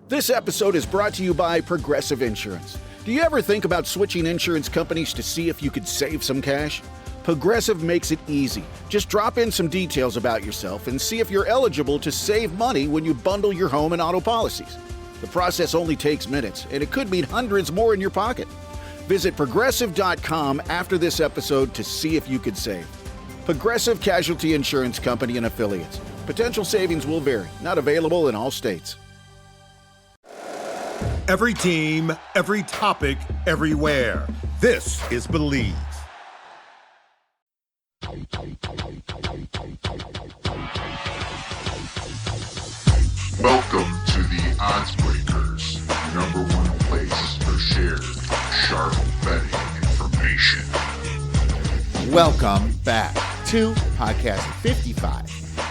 This episode is brought to you by Progressive Insurance. Do you ever think about switching insurance companies to see if you could save some cash? Progressive makes it easy. Just drop in some details about yourself and see if you're eligible to save money when you bundle your home and auto policies. The process only takes minutes, and it could mean hundreds more in your pocket. Visit Progressive.com after this episode to see if you could save. Progressive Casualty Insurance Company and Affiliates. Potential savings will vary. Not available in all states. Every team, every topic, everywhere. This is Believe. Welcome to the Odds Breakers, number one place for shared, sharp betting information. Welcome back to podcast 55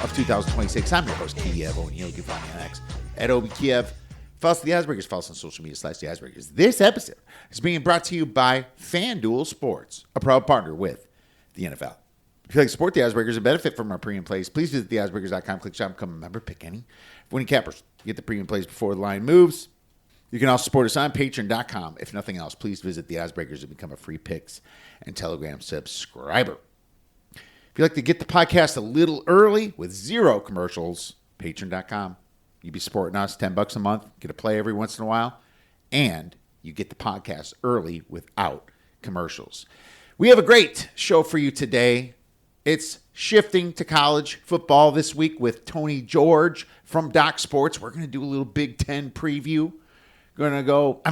of 2026. I'm your host, Kiev O'Neill. You can find me on X at OBKiev. Follow us at the Oddsbreakers. Follow us on social media / the Oddsbreakers. This episode is being brought to you by FanDuel Sports, a proud partner with the NFL. If you like to support the Oddsbreakers and benefit from our premium plays, please visit theoddsbreakers.com, click shop, become a member, pick any. Winning cappers, you get the premium plays before the line moves. You can also support us on patreon.com. If nothing else, please visit the Oddsbreakers and become a free Picks and Telegram subscriber. If you'd like to get the podcast a little early with zero commercials, patreon.com. You'd be supporting us, $10 a month, get a play every once in a while, and you get the podcast early without commercials. We have a great show for you today. It's shifting to college football this week with Tony George from Doc Sports. We're going to do a little Big Ten preview. Going to go,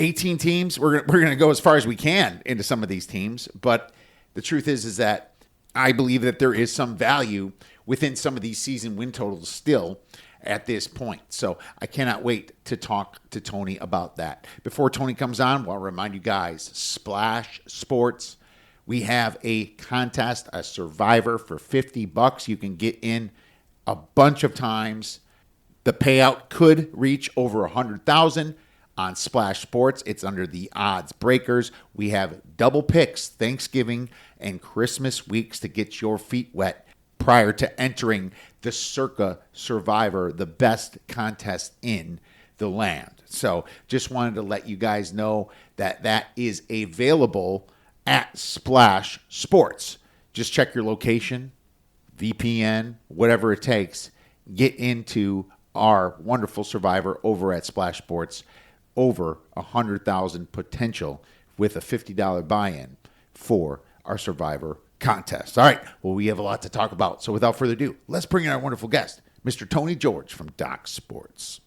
18 teams. We're going to go as far as we can into some of these teams, but the truth is that I believe that there is some value within some of these season win totals still at this point. So I cannot wait to talk to Tony about that. Before Tony comes on, I'll remind you guys, Splash Sports, we have a contest, a survivor for $50. You can get in a bunch of times. The payout could reach over $100,000 on Splash Sports. It's under the Odds Breakers. We have double picks, Thanksgiving and Christmas weeks to get your feet wet prior to entering the Circa Survivor, the best contest in the land. So just wanted to let you guys know that that is available at Splash Sports. Just check your location, VPN, whatever it takes. Get into our wonderful Survivor over at Splash Sports. Over 100,000 potential with a $50 buy-in for our Survivor contest. All right, well, we have a lot to talk about. So without further ado, let's bring in our wonderful guest, Mr. Tony George from Doc Sports.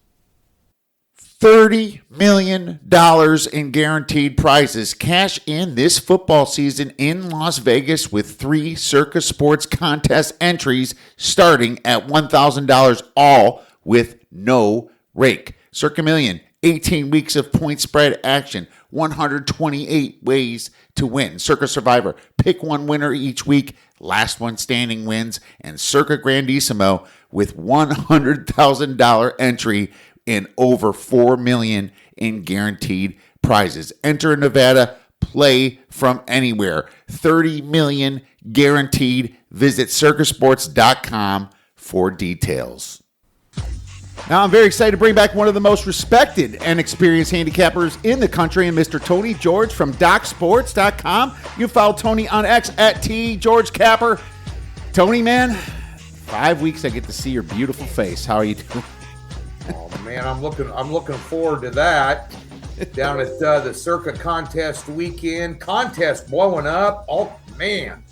$30 million in guaranteed prizes. Cash in this football season in Las Vegas with 3 Circa Sports contest entries starting at $1,000, all with no rake. Circa Million, 18 weeks of point spread action, 128 ways to win. Circa Survivor, pick one winner each week, last one standing wins. And Circa Grandissimo with $100,000 entry in over $4 million in guaranteed prizes. Enter Nevada, play from anywhere. $30 million guaranteed. Visit circasports.com for details. Now, I'm very excited to bring back one of the most respected and experienced handicappers in the country, and Mr. Tony George from DocSports.com. You can follow Tony on X at TGeorgeCapper. Tony, man, 5 weeks I get to see your beautiful face. How are you doing? Oh man, I'm looking forward to that. Down at the Circa contest weekend, contest blowing up. Oh man,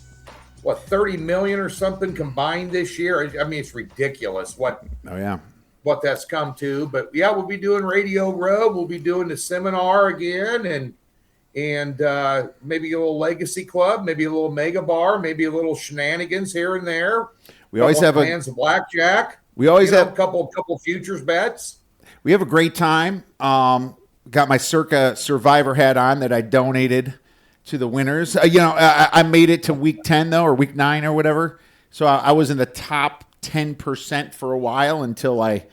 what 30 million or something combined this year? I mean, it's ridiculous. What that's come to. But yeah, we'll be doing Radio Row. We'll be doing the seminar again, and maybe a little Legacy Club, maybe a little Mega Bar, maybe a little shenanigans here and there. We always have hands of blackjack. We always have a couple futures bets. We have a great time. Got my Circa Survivor hat on that I donated to the winners. I made it to week 10 though, or week 9 or whatever. So I was in the top 10% for a while until I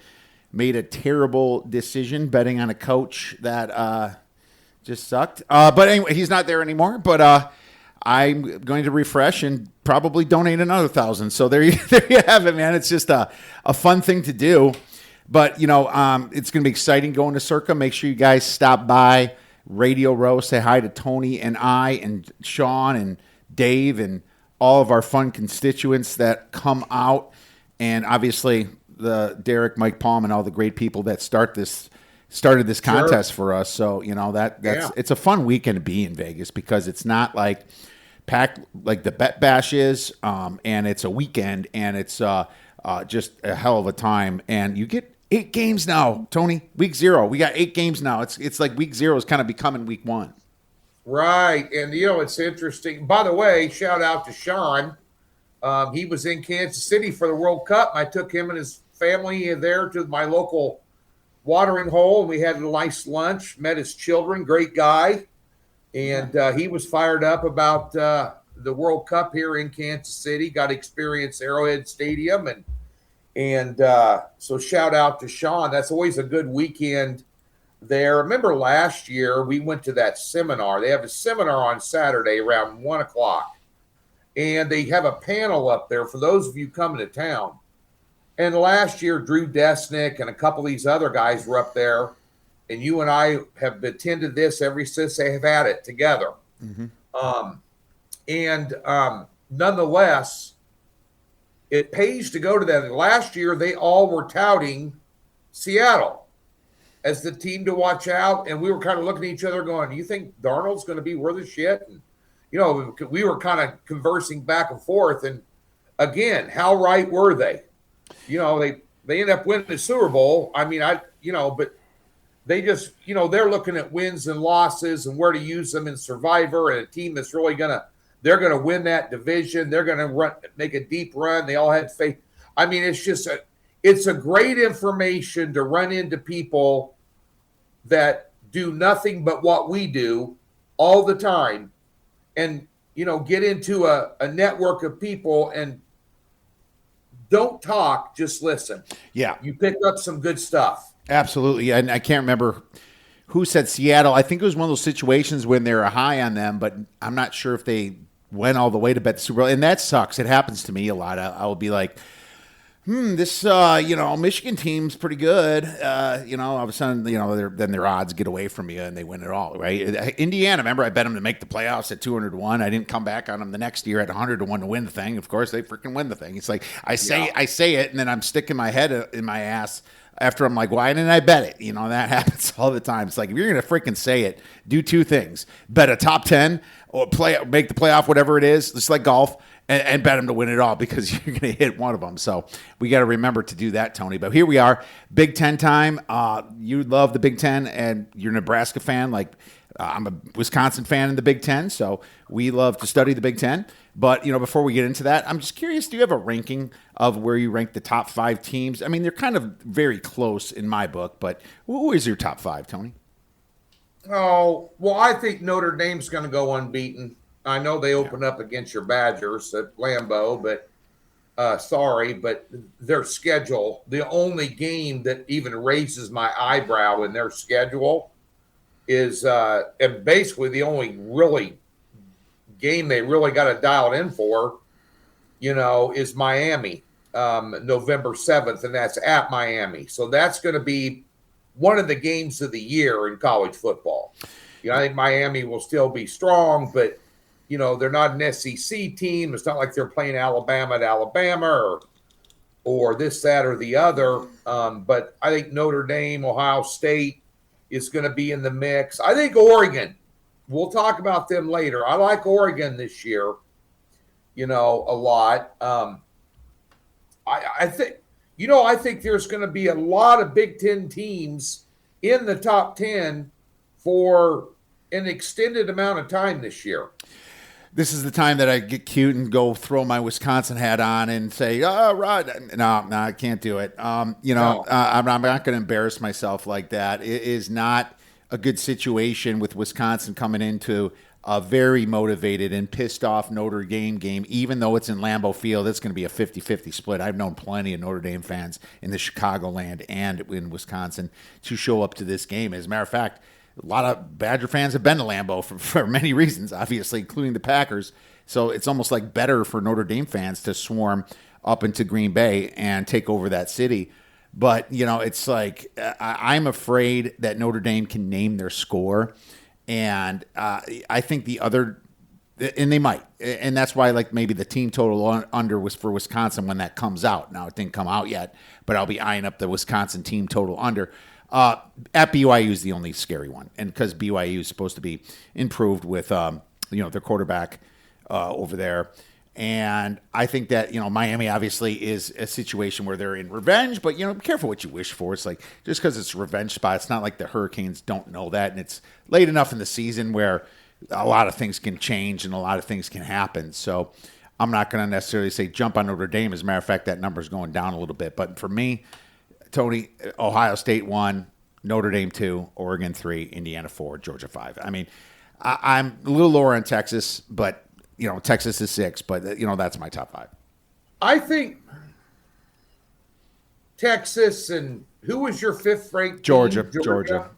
made a terrible decision betting on a coach that just sucked. But anyway, he's not there anymore. But I'm going to refresh and probably donate another 1,000. So there you have it, man. It's just a fun thing to do. But, it's going to be exciting going to Circa. Make sure you guys stop by Radio Row. Say hi to Tony and I and Sean and Dave and all of our fun constituents that come out. And obviously the Derek, Mike Palm, and all the great people that started this contest for us. So, it's a fun weekend to be in Vegas because it's not like packed like the Bet Bash is. And it's a weekend and it's just a hell of a time. And you get 8 games now, Tony. Week 0. We got 8 games now. It's like week 0 is kind of becoming week 1. Right. And, it's interesting. By the way, shout out to Sean. He was in Kansas City for the World Cup. I took him and his family there to my local watering hole. And we had a nice lunch, met his children. Great guy. And he was fired up about the World Cup here in Kansas City. Got to experience Arrowhead Stadium. And so shout out to Sean. That's always a good weekend there. Remember last year we went to that seminar. They have a seminar on Saturday around 1 o'clock. And they have a panel up there for those of you coming to town. And last year, Drew Desnick and a couple of these other guys were up there. And you and I have attended this ever since they have had it together. Mm-hmm. Nonetheless, it pays to go to that. And last year, they all were touting Seattle as the team to watch out. And we were kind of looking at each other going, do you think Darnold's going to be worth a shit? And, we were kind of conversing back and forth. And, again, how right were they? They end up winning the Super Bowl. I mean, but they just, they're looking at wins and losses and where to use them in Survivor, and a team that's really they're going to win that division. They're going to make a deep run. They all had faith. I mean, it's a great information to run into people that do nothing but what we do all the time and, get into a network of people and don't talk, just listen. Yeah. You pick up some good stuff. Absolutely. And I can't remember who said Seattle. I think it was one of those situations when they were high on them, but I'm not sure if they went all the way to bet the Super Bowl. And that sucks. It happens to me a lot. I'll be like, this, Michigan team's pretty good. All of a sudden, then their odds get away from you and they win it all, right? Indiana, remember, I bet them to make the playoffs at 200-1. I didn't come back on them the next year at 100-1 to win the thing. Of course, they freaking win the thing. It's like I say it, and then I'm sticking my head in my ass after I'm like, why didn't I bet it? That happens all the time. It's like, if you're going to freaking say it, do 2 things. Bet a top 10 or make the playoff, whatever it is, just like golf, and bet them to win it all because you're going to hit one of them. So we got to remember to do that, Tony. But here we are, Big Ten time. You love the Big Ten, and you're a Nebraska fan. Like I'm a Wisconsin fan in the Big Ten, so we love to study the Big Ten. But, before we get into that, I'm just curious, do you have a ranking of where you rank the top 5 teams? I mean, they're kind of very close in my book, but who is your top 5, Tony? Oh, well, I think Notre Dame's going to go unbeaten. I know they open up against your Badgers at Lambeau, but sorry, but their schedule, the only game that even raises my eyebrow in their schedule is and basically the only really game they really got to dial it in for, is Miami, November 7th, and that's at Miami. So that's going to be one of the games of the year in college football. I think Miami will still be strong, but they're not an SEC team. It's not like they're playing Alabama at Alabama or this, that, or the other. But I think Notre Dame, Ohio State is going to be in the mix. I think Oregon, we'll talk about them later. I like Oregon this year, a lot. I think there's going to be a lot of Big Ten teams in the top 10 for an extended amount of time this year. This is the time that I get cute and go throw my Wisconsin hat on and say, "Oh, Rod." No, I can't do it. I'm not going to embarrass myself like that. It is not a good situation with Wisconsin coming into a very motivated and pissed off Notre Dame game, even though it's in Lambeau Field. It's going to be a 50-50 split. I've known plenty of Notre Dame fans in the Chicagoland and in Wisconsin to show up to this game. As a matter of fact, a lot of Badger fans have been to Lambeau for many reasons, obviously, including the Packers. So it's almost like better for Notre Dame fans to swarm up into Green Bay and take over that city. But, it's like I'm afraid that Notre Dame can name their score. And I think the other, and they might. And that's why, like, maybe the team total under was for Wisconsin when that comes out. Now, it didn't come out yet, but I'll be eyeing up the Wisconsin team total under. At BYU is the only scary one. And because BYU is supposed to be improved with, their quarterback over there. And I think that, Miami obviously is a situation where they're in revenge, but, be careful what you wish for. It's like, just because it's a revenge spot, it's not like the Hurricanes don't know that. And it's late enough in the season where a lot of things can change and a lot of things can happen. So I'm not going to necessarily say jump on Notre Dame. As a matter of fact, that number's going down a little bit. But for me, Tony, Ohio State 1, Notre Dame 2, Oregon 3, Indiana 4, Georgia 5. I mean, I'm a little lower on Texas, but Texas is 6, but that's my top 5. I think Texas and who was your 5th ranked? Georgia.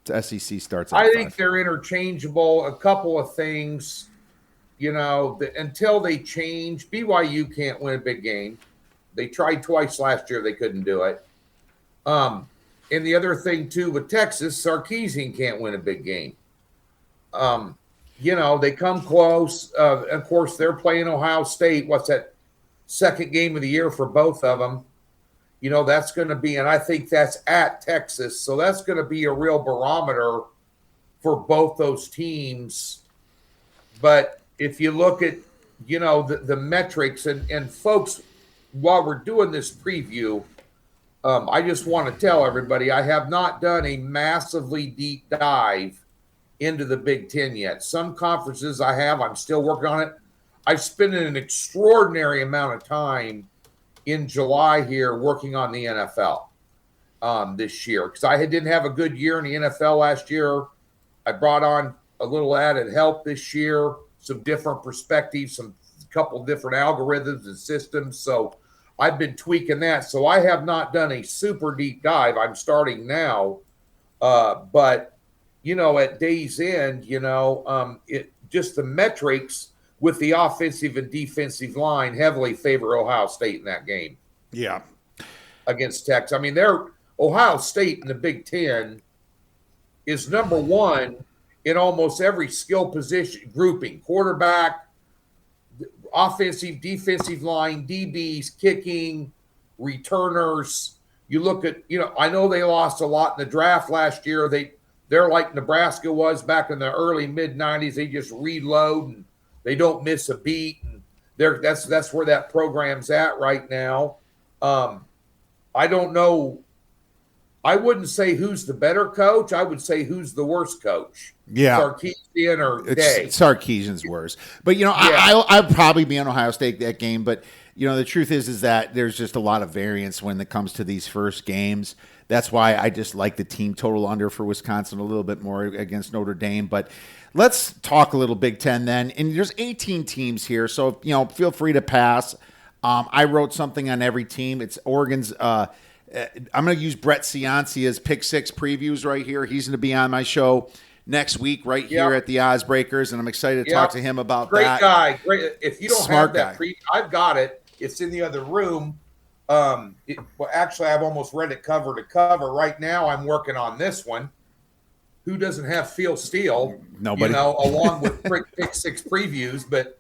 The SEC starts at I think 5. they're interchangeable. A couple of things, until they change. BYU can't win a big game. They tried twice last year. They couldn't do it. And the other thing, too, with Texas, Sarkisian can't win a big game. They come close. Of course, they're playing Ohio State. What's that, second game of the year for both of them? That's going to be, and I think that's at Texas. So that's going to be a real barometer for both those teams. But if you look at, the metrics, and folks, while we're doing this preview, I just want to tell everybody I have not done a massively deep dive into the Big Ten yet. Some conferences I have, I'm still working on it. I've spent an extraordinary amount of time in July here working on the NFL this year because I didn't have a good year in the NFL last year. I brought on a little added help this year, some different perspectives, a couple different algorithms and systems. So I've been tweaking that. So I have not done a super deep dive. I'm starting now. But at day's end, it just the metrics with the offensive and defensive line heavily favor Ohio State in that game. Yeah. Against Texas. I mean, Ohio State in the Big Ten is number 1 in almost every skill position grouping: quarterback, offensive, defensive line, DBs, kicking, returners. You look at, I know they lost a lot in the draft last year. They're like Nebraska was back in the early mid-90s. They just reload and they don't miss a beat. And that's where that program's at right now. I don't know. I wouldn't say who's the better coach. I would say who's the worst coach. Yeah. Sarkisian or Day. Sarkisian's worse. But, I'd probably be on Ohio State that game. But, the truth is that there's just a lot of variance when it comes to these first games. That's why I just like the team total under for Wisconsin a little bit more against Notre Dame. But let's talk a little Big Ten then. And there's 18 teams here, so feel free to pass. I wrote something on every team. It's Oregon's. I'm going to use Brett Ciancia's Pick 6 previews right here. He's going to be on my show next week right here at the Oddsbreakers, and I'm excited to talk to him about that. Great guy. Great. If you don't Smart have that I've got it. It's in the other room. Actually, I've almost read it cover to cover. Right now, I'm working on this one. Who doesn't have Phil Steele? Nobody. Along with Pick 6 previews. But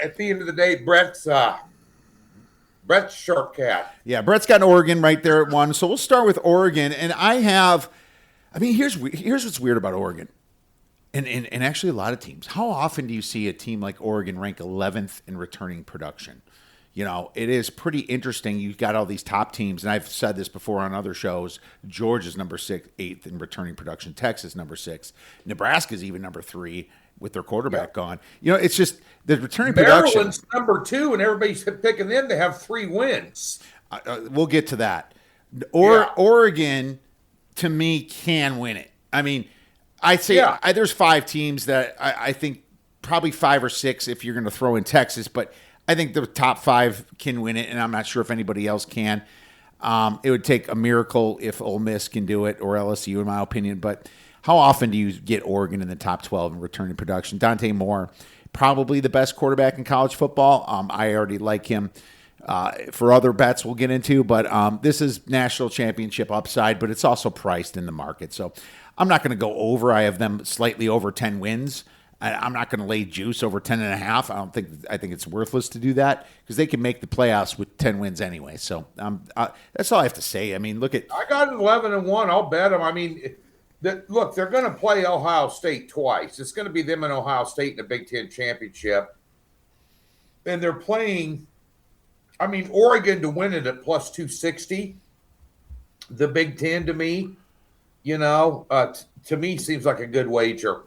at the end of the day, Brett's sharp cat. Yeah, Brett's got Oregon right there at 1. So we'll start with Oregon. And here's what's weird about Oregon. And actually a lot of teams. How often do you see a team like Oregon rank 11th in returning production? It is pretty interesting. You've got all these top teams, and I've said this before on other shows. Georgia's number 6, 8th in returning production. Texas number 6. Nebraska's even number 3 with their quarterback gone. It's just the returning production. Maryland's number 2, and everybody's picking them to have 3 wins. We'll get to that. Oregon, to me, can win it. I mean, I'd say there's 5 teams that I think probably 5 or 6 if you're going to throw in Texas, but I think the top 5 can win it, and I'm not sure if anybody else can. It would take a miracle if Ole Miss can do it or LSU, in my opinion. But how often do you get Oregon in the top 12 in returning production? Dante Moore, probably the best quarterback in college football. I already like him for other bets we'll get into. But this is national championship upside, but it's also priced in the market. So I'm not going to go over. I have them slightly over 10 wins. I'm not going to lay juice over 10.5. I think it's worthless to do that because they can make the playoffs with 10 wins anyway. So that's all I have to say. I mean, look at. I got 11-1. I'll bet them. I mean, look, they're going to play Ohio State twice. It's going to be them and Ohio State in the Big Ten championship, and they're playing. I mean, Oregon to win it at plus 260. The Big Ten to me, to me seems like a good wager.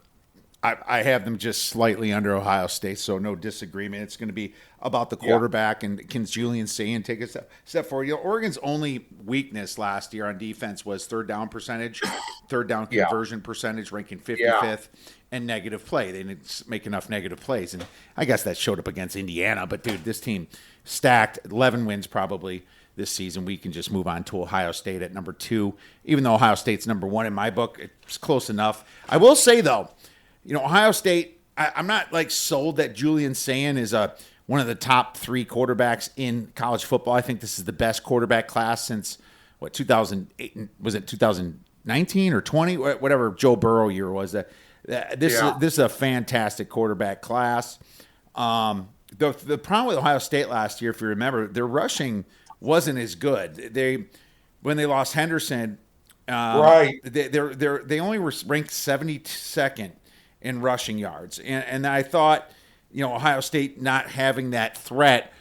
I have them just slightly under Ohio State, so no disagreement. It's going to be about the quarterback and can Julian Sayin take a step forward. Oregon's only weakness last year on defense was third down percentage, third down conversion percentage, ranking 55th, and negative play. They didn't make enough negative plays, and I guess that showed up against Indiana. But, dude, this team stacked 11 wins probably this season. We can just move on to Ohio State at number 2. Even though Ohio State's number 1 in my book, it's close enough. I will say, though, Ohio State, I'm not sold that Julian Sayin is one of the top 3 quarterbacks in college football. I think this is the best quarterback class since 2008? Was it 2019 or 20? Whatever Joe Burrow year was. This is a fantastic quarterback class. The problem with Ohio State last year, if you remember, their rushing wasn't as good. When they lost Henderson, they only were ranked 72nd. In rushing yards. And I thought, Ohio State not having that threat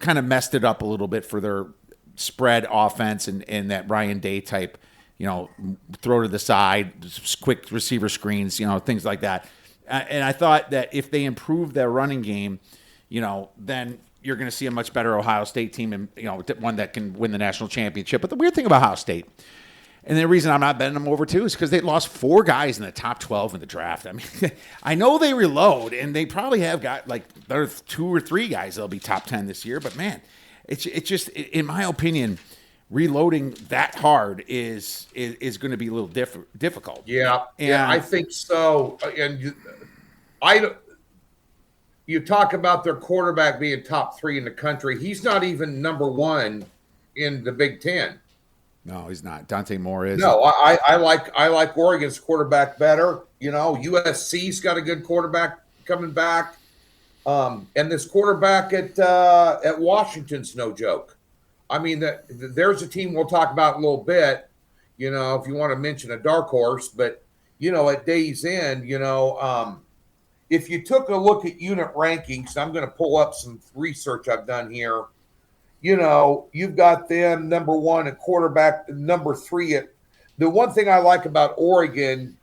kind of messed it up a little bit for their spread offense and that Ryan Day type, throw to the side, quick receiver screens, things like that. And I thought that if they improve their running game, then you're going to see a much better Ohio State team and, one that can win the national championship. But the weird thing about Ohio State, and the reason I'm not betting them over 2 is because they lost 4 guys in the top 12 in the draft. I mean, I know they reload, and they probably have got there are 2 or 3 guys that'll be top 10 this year. But man, it's just, in my opinion, reloading that hard is going to be a little difficult. Yeah, I think so. And you talk about their quarterback being top 3 in the country. He's not even number 1 in the Big Ten. No, he's not. Dante Moore is. No, I like Oregon's quarterback better. USC's got a good quarterback coming back, and this quarterback at Washington's no joke. I mean, there's a team we'll talk about in a little bit. If you want to mention a dark horse, but at day's end, if you took a look at unit rankings, I'm going to pull up some research I've done here. You've got them number 1 at quarterback, number 3 at. The one thing I like about Oregon,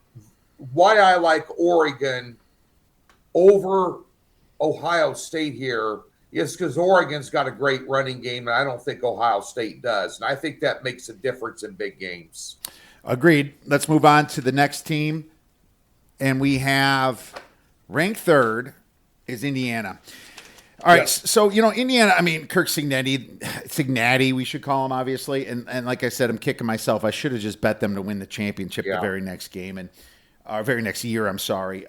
why I like Oregon over Ohio State here is because Oregon's got a great running game, and I don't think Ohio State does. And I think that makes a difference in big games. Agreed. Let's move on to the next team. And we have ranked 3rd is Indiana. All right, so, Indiana, I mean, Kirk Cignetti, we should call him, obviously. And like I said, I'm kicking myself. I should have just bet them to win the championship the very next game and very next year, I'm sorry.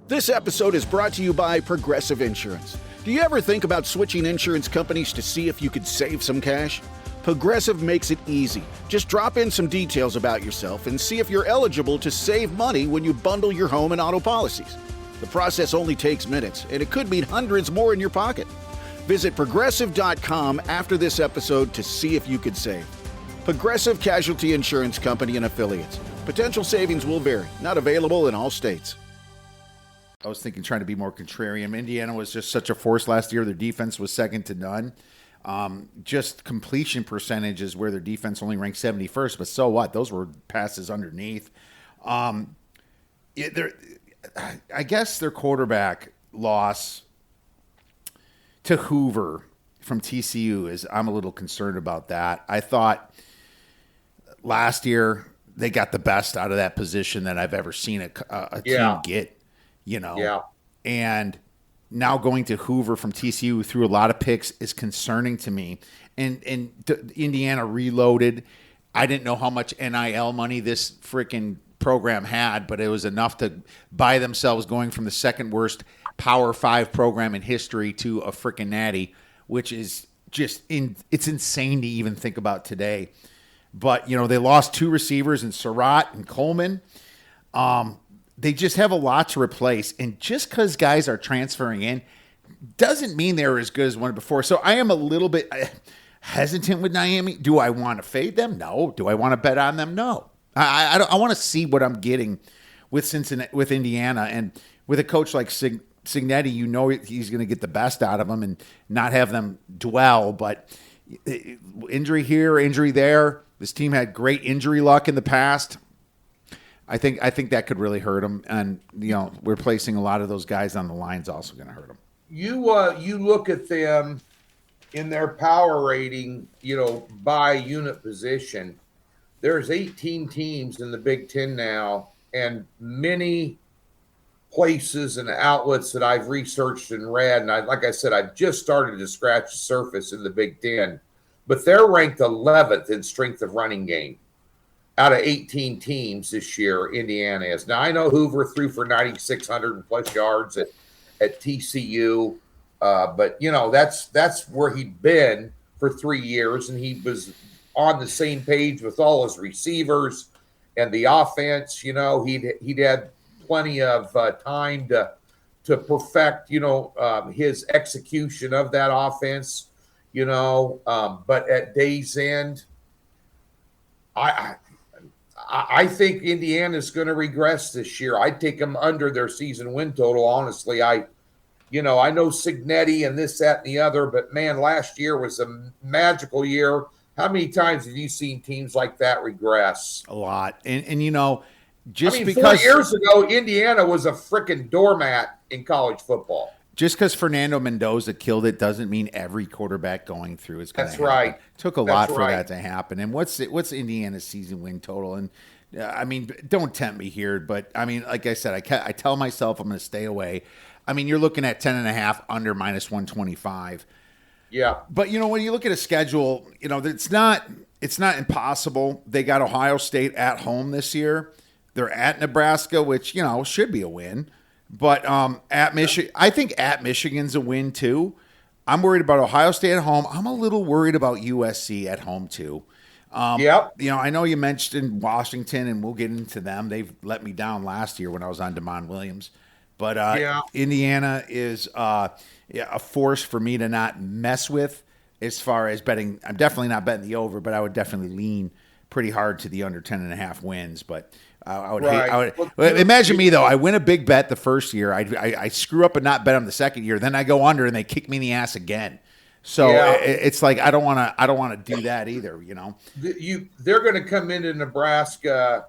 This episode is brought to you by Progressive Insurance. Do you ever think about switching insurance companies to see if you could save some cash? Progressive makes it easy. Just drop in some details about yourself and see if you're eligible to save money when you bundle your home and auto policies. The process only takes minutes, and it could mean hundreds more in your pocket. Visit Progressive.com after this episode to see if you could save. Progressive Casualty Insurance Company and Affiliates. Potential savings will vary. Not available in all states. I was thinking trying to be more contrarian. Indiana was just such a force last year. Their defense was second to none. Just completion percentages where their defense only ranked 71st, but so what? Those were passes underneath. I guess their quarterback loss to Hoover from TCU is, I'm a little concerned about that. I thought last year they got the best out of that position that I've ever seen a team get, and now going to Hoover from TCU through a lot of picks is concerning to me. And Indiana reloaded. I didn't know how much NIL money this freaking program had, but it was enough to buy themselves going from the second worst Power 5 program in history to a freaking natty, which is it's insane to even think about today. But, they lost 2 receivers in Surratt and Coleman. They just have a lot to replace. And just because guys are transferring in doesn't mean they're as good as one before. So I am a little bit hesitant with Miami. Do I want to fade them? No. Do I want to bet on them? No. I want to see what I'm getting with Cincinnati, with Indiana, and with a coach like Cignetti, he's going to get the best out of them and not have them dwell. But injury here, injury there. This team had great injury luck in the past. I think that could really hurt them, and we're placing a lot of those guys on the line is also going to hurt them. You look at them in their power rating, by unit position. There's 18 teams in the Big Ten now, and many places and outlets that I've researched and read, and like I said, I've just started to scratch the surface in the Big Ten, but they're ranked 11th in strength of running game out of 18 teams this year. Indiana is. Now, I know Hoover threw for 9,600 and plus yards at TCU, but that's where he'd been for 3 years, and he was on the same page with all his receivers and the offense. He'd had plenty of time to perfect his execution of that offense. But at day's end, I think Indiana's going to regress this year. I'd take them under their season win total. Honestly, I know Cignetti and this, that, and the other, but man, last year was a magical year. How many times have you seen teams like that regress? A lot. And just because 4 years ago, Indiana was a freaking doormat in college football. Just because Fernando Mendoza killed it doesn't mean every quarterback going through is going to happen. That's right. It took a lot for that to happen. And what's Indiana's season win total? And don't tempt me here, but like I said, I tell myself I'm going to stay away. You're looking at 10.5 under -125. Yeah. But when you look at a schedule, it's not impossible. They got Ohio State at home this year. They're at Nebraska, which should be a win. But at Michigan, I think at Michigan's a win too. I'm worried about Ohio State at home. I'm a little worried about USC at home too. Yep. I know you mentioned Washington, and we'll get into them. They've let me down last year when I was on DeMond Williams. But Indiana is a force for me to not mess with as far as betting. I'm definitely not betting the over, but I would definitely lean pretty hard to the under 10.5 wins. But I would imagine me though. I win a big bet the first year. I screw up and not bet them the second year. Then I go under and they kick me in the ass again. So it's like I don't want to do that either. They're going to come into Nebraska.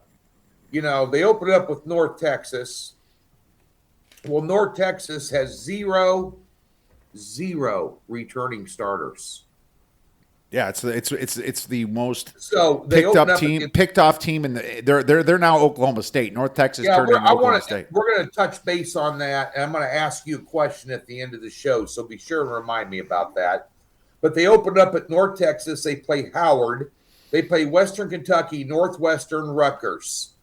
They open it up with North Texas. Well, North Texas has zero returning starters. Yeah, it's the most picked off team, and they're now Oklahoma State. North Texas turned into Oklahoma State. We're going to touch base on that, and I'm going to ask you a question at the end of the show, so be sure and remind me about that. But they opened up at North Texas. They play Howard. They play Western Kentucky, Northwestern, Rutgers.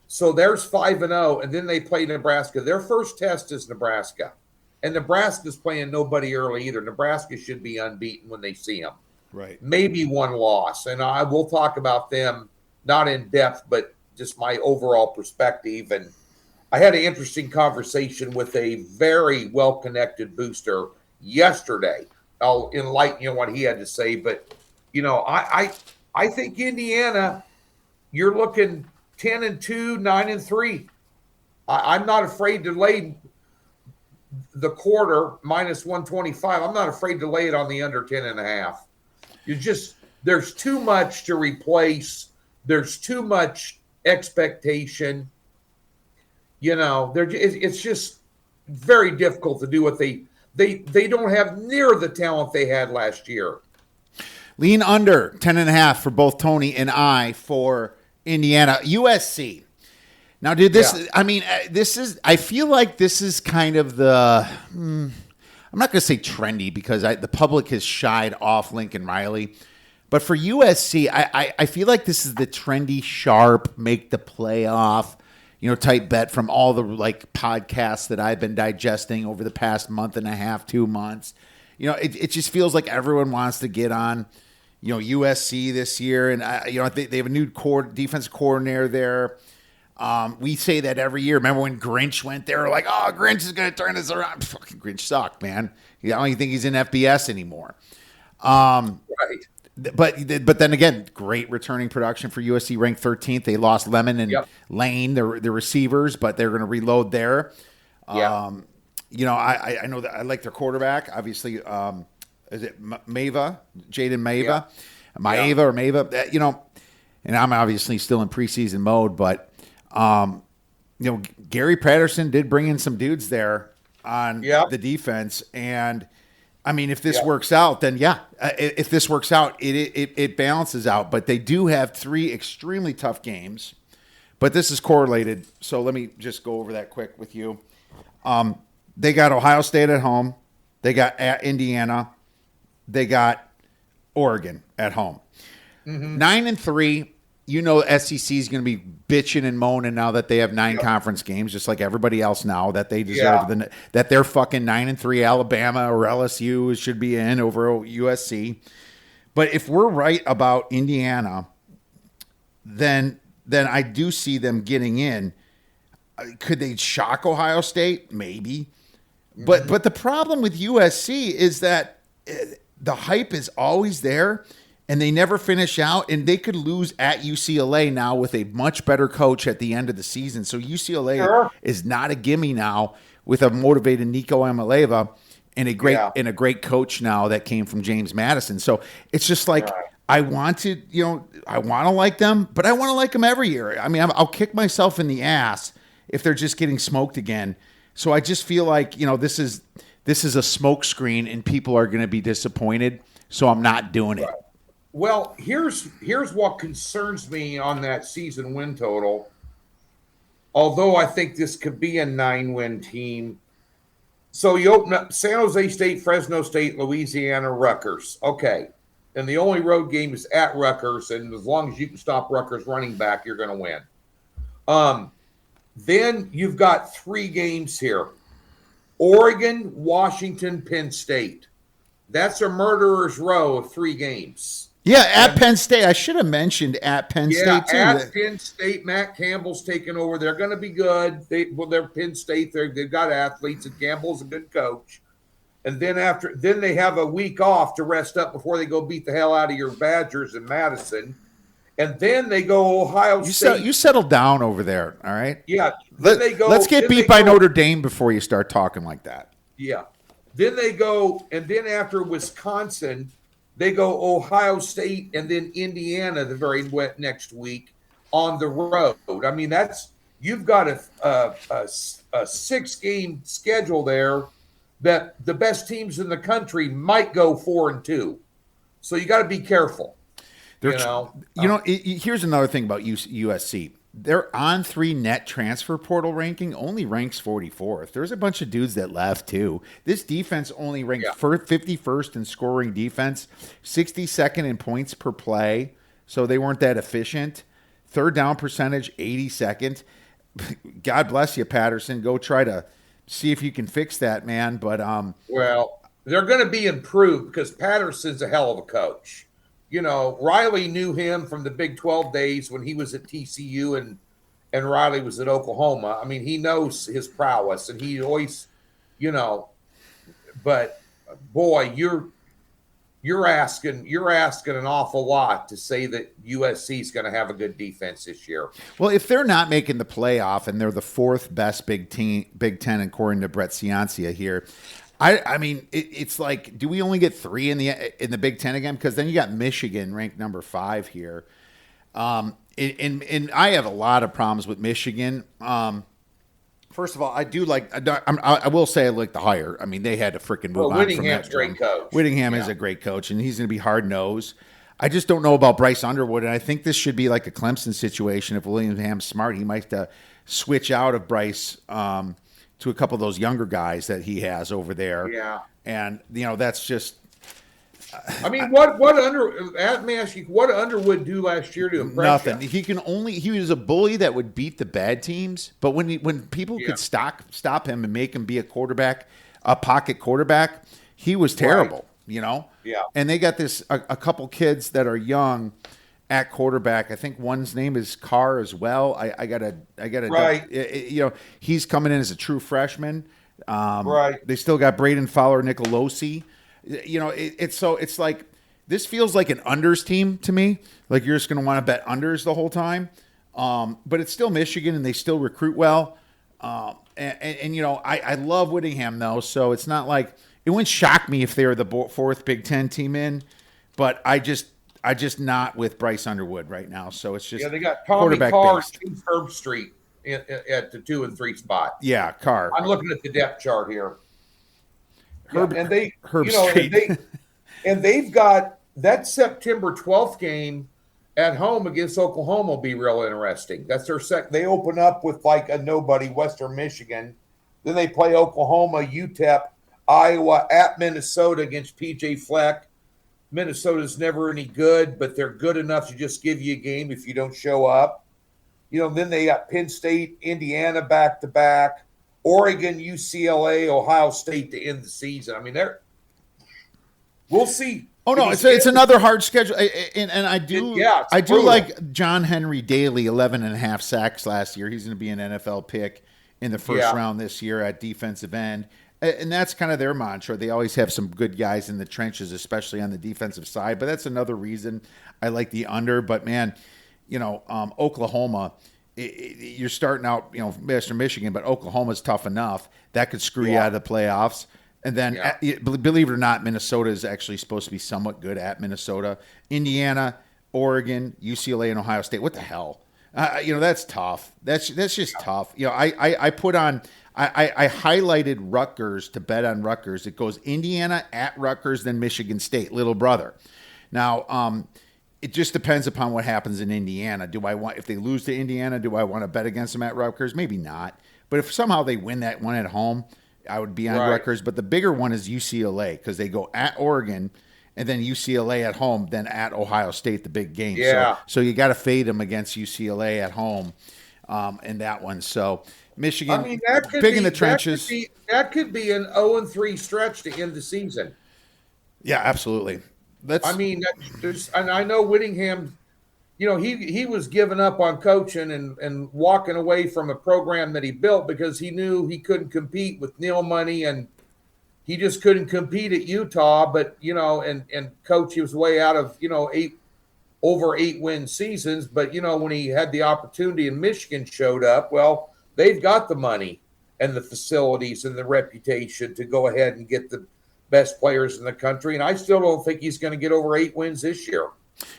So there's 5-0, and then they play Nebraska. Their first test is Nebraska, and Nebraska's playing nobody early either. Nebraska should be unbeaten when they see them. Right. Maybe one loss. And I will talk about them, not in depth, but just my overall perspective. And I had an interesting conversation with a very well-connected booster yesterday. I'll enlighten you on what he had to say. But, I think Indiana, you're looking 10-2, 9-3. I'm not afraid to lay the quarter -125. I'm not afraid to lay it on the under 10.5. There's too much to replace. There's too much expectation. It's just very difficult to do what they don't have near the talent they had last year. Lean under 10.5 for both Tony and I for Indiana. USC. Now, dude, I feel like this is kind of the, I'm not going to say trendy because the public has shied off Lincoln Riley. But for USC, I feel like this is the trendy, sharp, make the playoff, type bet from all the like podcasts that I've been digesting over the past month and a half, 2 months. It just feels like everyone wants to get on, USC this year. And, they have a new defense coordinator there. We say that every year. Remember when Grinch went there? Like, oh, Grinch is going to turn this around. Fucking Grinch sucked, man. I don't even think he's in FBS anymore. Right. But then again, great returning production for USC, ranked 13th. They lost Lemon and Lane, the receivers, but they're going to reload there. Yeah. I know that I like their quarterback. Obviously, is it Mava? Jaden Mava? Maeva or Mava? And I'm obviously still in preseason mode, but Gary Patterson did bring in some dudes there on the defense, and I mean, if this works out, then if this works out, it balances out. But they do have 3 extremely tough games, but this is correlated. So let me just go over that quick with you. They got Ohio State at home, they got at Indiana, they got Oregon at home. 9-3. SEC is going to be bitching and moaning now that they have 9 conference games, just like everybody else now, that they deserve that they're fucking 9-3 Alabama or LSU should be in over USC. But if we're right about Indiana, then I do see them getting in. Could they shock Ohio State? Maybe. But the problem with USC is that the hype is always there. And they never finish out, and they could lose at UCLA now with a much better coach at the end of the season. So UCLA is not a gimme now with a motivated Nico Amaleva and a great coach now that came from James Madison. So it's just like I want to like them, but I want to like them every year. I mean, I'll kick myself in the ass if they're just getting smoked again. So I just feel like this is a smoke screen, and people are going to be disappointed. So I'm not doing it. Well, here's what concerns me on that season win total. Although I think this could be a 9-win team. So you open up San Jose State, Fresno State, Louisiana, Rutgers. Okay. And the only road game is at Rutgers, and as long as you can stop Rutgers running back, you're going to win. Then you've got 3 games here. Oregon, Washington, Penn State. That's a murderer's row of 3 games. Yeah, at Penn State. I should have mentioned at Penn State, too. Yeah, at Penn State, Matt Campbell's taking over. They're going to be good. They're Penn State. They've got athletes, and Campbell's a good coach. And then they have a week off to rest up before they go beat the hell out of your Badgers in Madison. And then they go Ohio State. You settle down over there, all right? Yeah. Let's get beat by Notre Dame before you start talking like that. Yeah. Then they go, and then after Wisconsin, they go Ohio State and then Indiana the very next week on the road. I mean, you've got a 6-game schedule there that the best teams in the country might go 4-2. So you got to be careful. Here's another thing about USC. Their on-3 net transfer portal ranking only ranks 44th. There's a bunch of dudes that left, too. This defense only ranked 51st in scoring defense, 62nd in points per play, so they weren't that efficient. Third down percentage, 82nd. God bless you, Patterson. Go try to see if you can fix that, man. But well, they're going to be improved because Patterson's a hell of a coach. Riley knew him from the Big 12 days when he was at TCU and Riley was at Oklahoma. I mean, he knows his prowess, and he always, but boy, you're asking an awful lot to say that USC is going to have a good defense this year. Well, if they're not making the playoff and they're the 4th best Big Ten according to Brett Ciancia here, I mean, it's like, do we only get 3 in the Big Ten again? Because then you got Michigan ranked number 5 here. And I have a lot of problems with Michigan. First of all, I will say I like the hire. I mean, they had to freaking move on. Whittingham's a great coach. Whittingham is a great coach, and he's going to be hard-nosed. I just don't know about Bryce Underwood, and I think this should be like a Clemson situation. If Whittingham's smart, he might switch out of Bryce to a couple of those younger guys that he has over there. Yeah. And, that's just I mean, let me ask you, what did Underwood do last year to impress Nothing. you? He was a bully that would beat the bad teams, but when people could stop him and make him be a pocket quarterback, he was terrible, you know? Yeah. And they got a couple kids that are young at quarterback. I think one's name is Carr as well. I gotta Right. you know, he's coming in as a true freshman. Right. They still got Braden Fowler, Nicolosi. You know, it's like this feels like an unders team to me. Like you're just going to want to bet unders the whole time. But it's still Michigan, and they still recruit well. And you know, I love Whittingham though, so it's not like it wouldn't shock me if they were the fourth Big Ten team in. But I just not with Bryce Underwood right now. So it's just They got Tommy quarterback Carr based. and Herb Street at the 2 and 3 spot. Yeah, Carr. I'm looking at the depth chart here. Herb Street. and they've got that September 12th game at home against Oklahoma will be real interesting. That's their They open up with like a nobody, Western Michigan. Then they play Oklahoma, UTEP, Iowa, at Minnesota against PJ Fleck. Minnesota's never any good, but they're good enough to just give you a game if you don't show up. You know, then they got Penn State, Indiana back to back, Oregon, UCLA, Ohio State to end the season. I mean, we'll see. Oh no, it's another hard schedule, and I do brutal. like John Henry Daly, 11.5 sacks last year. He's going to be an NFL pick in the first round this year at defensive end, and that's kind of their mantra. They always have some good guys in the trenches, especially on the defensive side. But that's another reason I like the under. But man, you know, Oklahoma, you're starting out, you know, Western Michigan, but Oklahoma's tough enough that could screw you out of the playoffs. And then, believe it or not, Minnesota is actually supposed to be somewhat good at Minnesota. Indiana, Oregon, UCLA, and Ohio State. What the hell? You know, that's tough. That's just tough. You know, I highlighted Rutgers to bet on Rutgers. It goes Indiana at Rutgers, then Michigan State, little brother. Now, it just depends upon what happens in Indiana. If they lose to Indiana, do I want to bet against them at Rutgers? Maybe not. But if somehow they win that one at home, I would be on Rutgers. But the bigger one is UCLA because they go at Oregon and then UCLA at home, then at Ohio State, the big game. Yeah. So you got to fade them against UCLA at home in that one. So Michigan, I mean, that could big be, in the trenches. That could be an 0-3 stretch to end the season. Yeah, absolutely. And I know Whittingham, you know, he was giving up on coaching and walking away from a program that he built because he knew he couldn't compete with Neil money and he just couldn't compete at Utah. But, you know, and coach, he was way out of, you know, 8 win seasons. But, you know, when he had the opportunity and Michigan showed up, well, they've got the money and the facilities and the reputation to go ahead and get the best players in the country. And I still don't think he's going to get over 8 wins this year.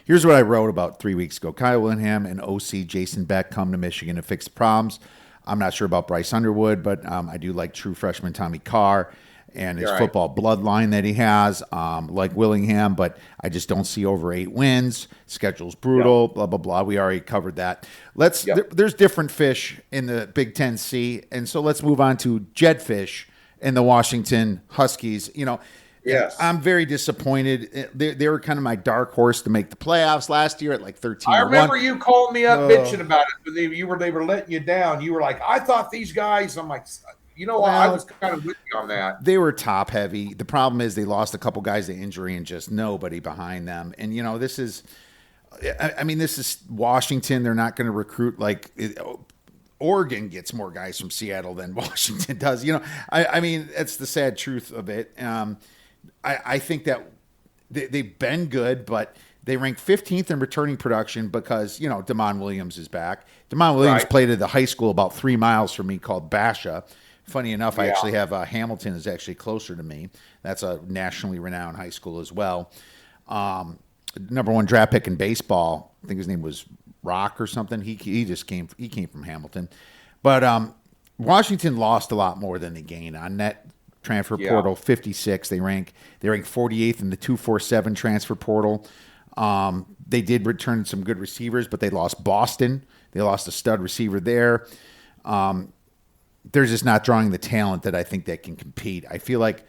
Here's what I wrote about 3 weeks ago. Kyle Whittingham and OC Jason Beck come to Michigan to fix problems. I'm not sure about Bryce Underwood, but I do like true freshman Tommy Carr and his football bloodline that he has, like Willingham, but I just don't see over 8 wins. Schedule's brutal, blah, blah, blah. We already covered that. There's different fish in the Big Ten Sea, and so let's move on to Jedfish and the Washington Huskies. You know, I'm very disappointed. They were kind of my dark horse to make the playoffs last year at like 13. I remember you calling me up bitching about it. But they were letting you down. You were like, I thought these guys. I'm like, you know, I was kind of with you on that. They were top heavy. The problem is they lost a couple guys to injury and just nobody behind them. And you know, this is Washington. They're not going to recruit like. Oregon gets more guys from Seattle than Washington does. You know, I mean, that's the sad truth of it. I think that they've been good, but they rank 15th in returning production because, you know, Damon Williams is back. Damon Williams played at the high school about 3 miles from me called Basha. Funny enough, I actually have Hamilton is actually closer to me. That's a nationally renowned high school as well. Number 1 draft pick in baseball. I think his name was Rock or something. He came from Hamilton, but Washington lost a lot more than they gained on net transfer portal. 56. They rank 48th in the 247 transfer portal. They did return some good receivers, but they lost Boston. They lost a stud receiver there. They're just not drawing the talent that I think that can compete. I feel like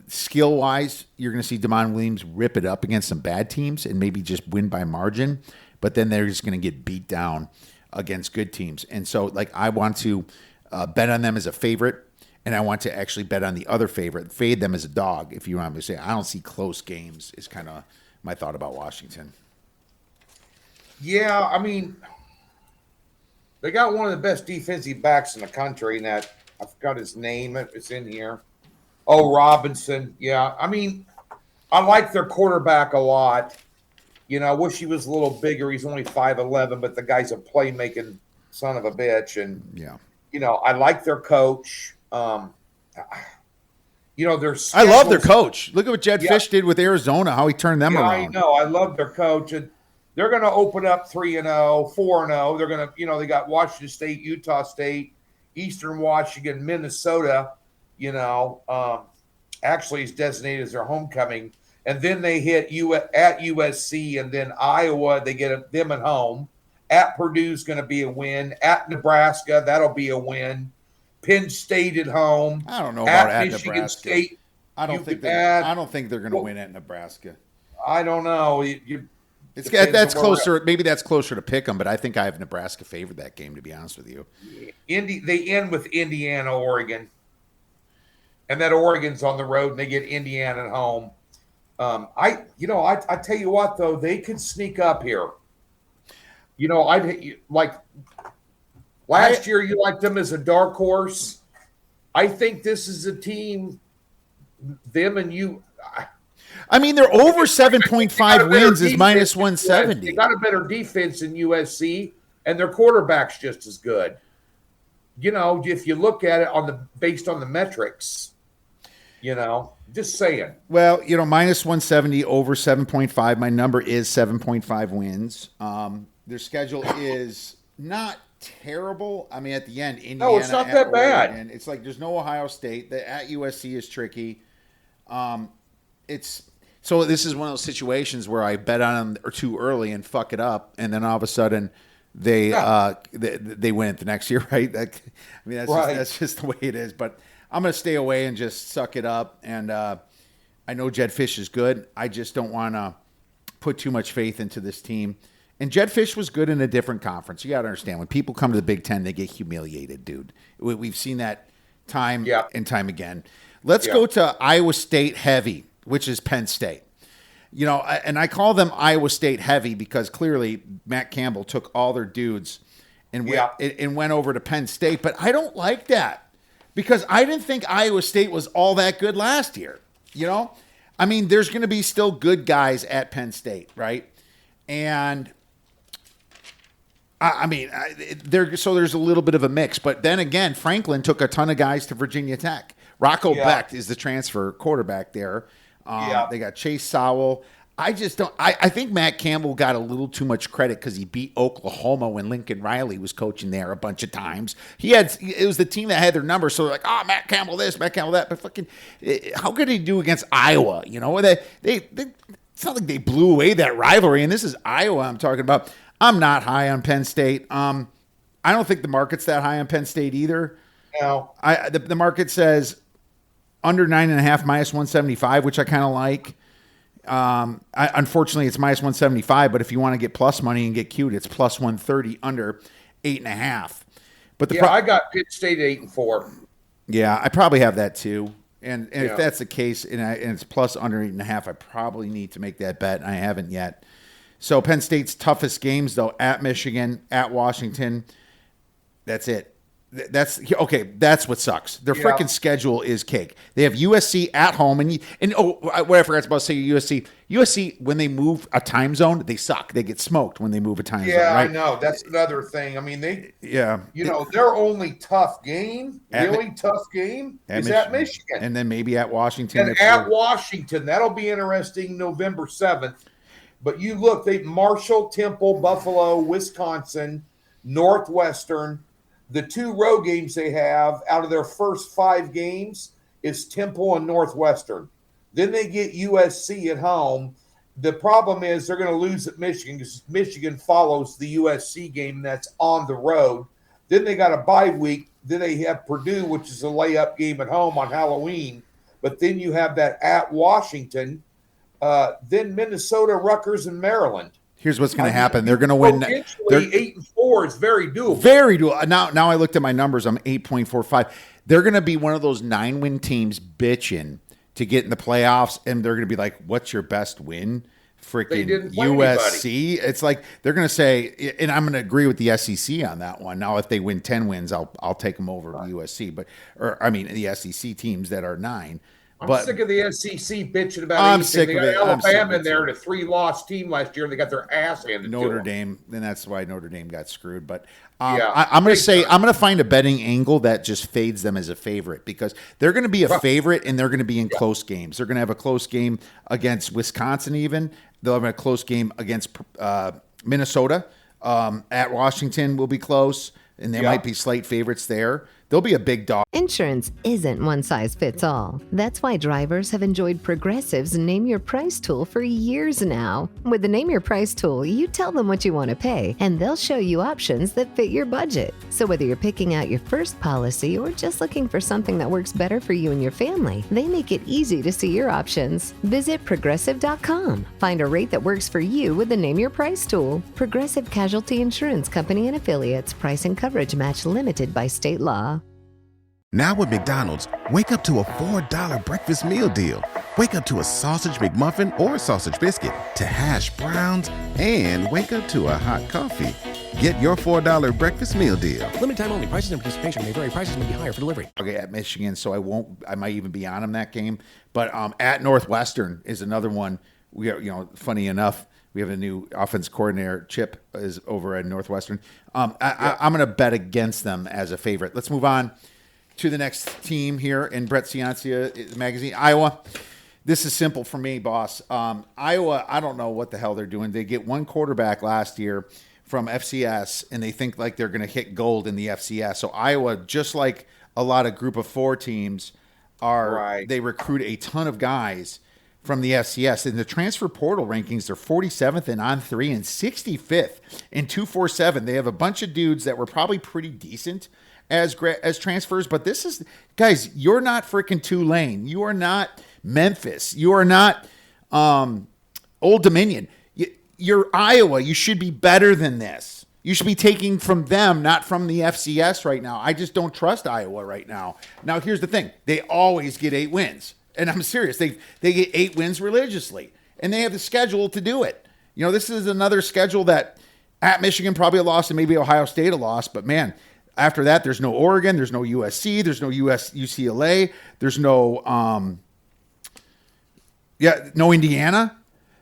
skill wise, you're going to see Damon Williams rip it up against some bad teams and maybe just win by margin, but then they're just going to get beat down against good teams. And so, like, I want to bet on them as a favorite, and I want to actually bet on the other favorite, fade them as a dog. If you want me to say, I don't see close games. Is kind of my thought about Washington. Yeah, I mean, they got one of the best defensive backs in the country, and that I forgot his name. It's in here. Oh, Robinson. Yeah, I mean, I like their quarterback a lot. You know, I wish he was a little bigger. He's only 5'11", but the guy's a playmaking son of a bitch. And Yeah. you know, I like their coach. You know, their I love their schedules- coach. Look at what Jed Yeah. Fish did with Arizona, how he turned them Yeah, around. I know. I love their coach, and they're going to open up 3-0, 4-0. They're going to, you know, they got Washington State, Utah State, Eastern Washington, Minnesota. You know, actually, is designated as their homecoming, and then they hit at USC, and then Iowa. They get them at home. At Purdue's going to be a win. At Nebraska, that'll be a win. Penn State at home. I don't know about at Michigan Nebraska. State. I don't you think could add- I don't think they're going to win at Nebraska. I don't know. It's Depends that's on where we're closer. Maybe that's closer to pick 'em, but I think I have Nebraska favored that game. To be honest with you, They end with Indiana, Oregon, and that Oregon's on the road, and they get Indiana at home. I tell you what though, they could sneak up here. You know, last year you liked them as a dark horse. I think this is a team. Them and you. I mean, they're over They 7.5 got a better wins is defense minus than 170. They got a better defense in USC, and their quarterback's just as good. You know, if you look at it based on the metrics, you know, just saying. Well, you know, minus 170 over 7.5. My number is 7.5 wins. Their schedule is not terrible. I mean, at the end, Indiana. No, it's not at that bad. Oregon. It's like there's no Ohio State. The at USC is tricky. So this is one of those situations where I bet on them or too early and fuck it up, and then all of a sudden they win it the next year, right? I mean, that's just the way it is. But I'm going to stay away and just suck it up. And I know Jed Fish is good. I just don't want to put too much faith into this team. And Jed Fish was good in a different conference. You got to understand, when people come to the Big Ten, they get humiliated, dude. We've seen that time and time again. Let's go to Iowa State heavy, which is Penn State. You know, and I call them Iowa State heavy because clearly Matt Campbell took all their dudes and went over to Penn State. But I don't like that because I didn't think Iowa State was all that good last year. You know, I mean, there's going to be still good guys at Penn State, right? And I mean, there's a little bit of a mix. But then again, Franklin took a ton of guys to Virginia Tech. Rocco Becht is the transfer quarterback there. They got Chase Sowell. I just don't. I think Matt Campbell got a little too much credit because he beat Oklahoma when Lincoln Riley was coaching there a bunch of times. It was the team that had their number, so they're like, Matt Campbell this, Matt Campbell that. But fucking, how could he do against Iowa? You know, they it's not like they blew away that rivalry. And this is Iowa I'm talking about. I'm not high on Penn State. I don't think the market's that high on Penn State either. No, the market says under 9.5 minus 175, which I kind of like. Unfortunately, it's minus 175, but if you want to get plus money and get cute, it's plus 130 under 8.5. But I got Pitt State 8-4. Yeah, I probably have that too. And if that's the case, and it's plus under 8.5, I probably need to make that bet, and I haven't yet. So Penn State's toughest games, though, at Michigan, at Washington. That's it. That's what sucks. Their freaking schedule is cake. They have USC at home, what I forgot about saying USC. USC, when they move a time zone, they suck. They get smoked when they move a time zone. Right? I know. That's another thing. I mean, their only tough game, is at Michigan, and then maybe at Washington. And at Washington, that'll be interesting. November 7th. But you look, Marshall, Temple, Buffalo, Wisconsin, Northwestern. The 2 road games they have out of their first 5 games is Temple and Northwestern. Then they get USC at home. The problem is they're going to lose at Michigan because Michigan follows the USC game that's on the road. Then they got a bye week. Then they have Purdue, which is a layup game at home on Halloween. but then you have that at Washington, then Minnesota, Rutgers, and Maryland. Here's what's going to happen. They're going to win. Potentially 8-4 is very doable. Very doable. Now I looked at my numbers. I'm 8.45. They're going to be one of those 9-win teams bitching to get in the playoffs, and they're going to be like, "What's your best win?" Freaking USC. It's like they're going to say, and I'm going to agree with the SEC on that one. Now, if they win 10 wins, I'll take them over USC. The SEC teams that are 9. I'm sick of the SEC bitching about I'm anything. sick they of got it. Alabama in there, and a 3-loss team last year, and they got their ass handed to Notre them. Dame, and that's why Notre Dame got screwed. But Yeah, I'm going to say I'm going to find a betting angle that just fades them as a favorite because they're going to be a favorite and they're going to be in close games. They're going to have a close game against Wisconsin even. They'll have a close game against Minnesota. At Washington will be close, and they might be slight favorites there. They'll be a big dog. Insurance isn't one size fits all. That's why drivers have enjoyed Progressive's Name Your Price tool for years now. With the Name Your Price tool, you tell them what you want to pay, and they'll show you options that fit your budget. So whether you're picking out your first policy or just looking for something that works better for you and your family, they make it easy to see your options. Visit Progressive.com. Find a rate that works for you with the Name Your Price tool. Progressive Casualty Insurance Company and Affiliates. Price and coverage match limited by state law. Now with McDonald's, wake up to a $4 breakfast meal deal. Wake up to a sausage McMuffin or sausage biscuit, to hash browns, and wake up to a hot coffee. Get your $4 breakfast meal deal. Limited time only. Prices and participation may vary. Prices may be higher for delivery. Okay, at Michigan, so I might even be on them that game. But at Northwestern is another one. We are, funny enough, we have a new offense coordinator. Chip is over at Northwestern. I'm going to bet against them as a favorite. Let's move on to the next team here in Brett Ciancia magazine, Iowa. This is simple for me, boss. Iowa, I don't know what the hell they're doing. They get one quarterback last year from FCS, and they think like they're going to hit gold in the FCS. So Iowa, just like a lot of Group of 4 teams, they recruit a ton of guys from the FCS. In the transfer portal rankings, they're 47th in On3 and 65th in 247. They have a bunch of dudes that were probably pretty decent as transfers, but this is, guys, you're not freaking Tulane. You are not Memphis. You are not Old Dominion. You're Iowa. You should be better than this. You should be taking from them, not from the FCS right now. I just don't trust Iowa right now. Now, here's the thing. They always get 8 wins. And I'm serious. They get 8 wins religiously. And they have the schedule to do it. This is another schedule that at Michigan probably a loss and maybe Ohio State a loss. But, man, after that, there's no Oregon, there's no USC, there's no UCLA, there's no no Indiana.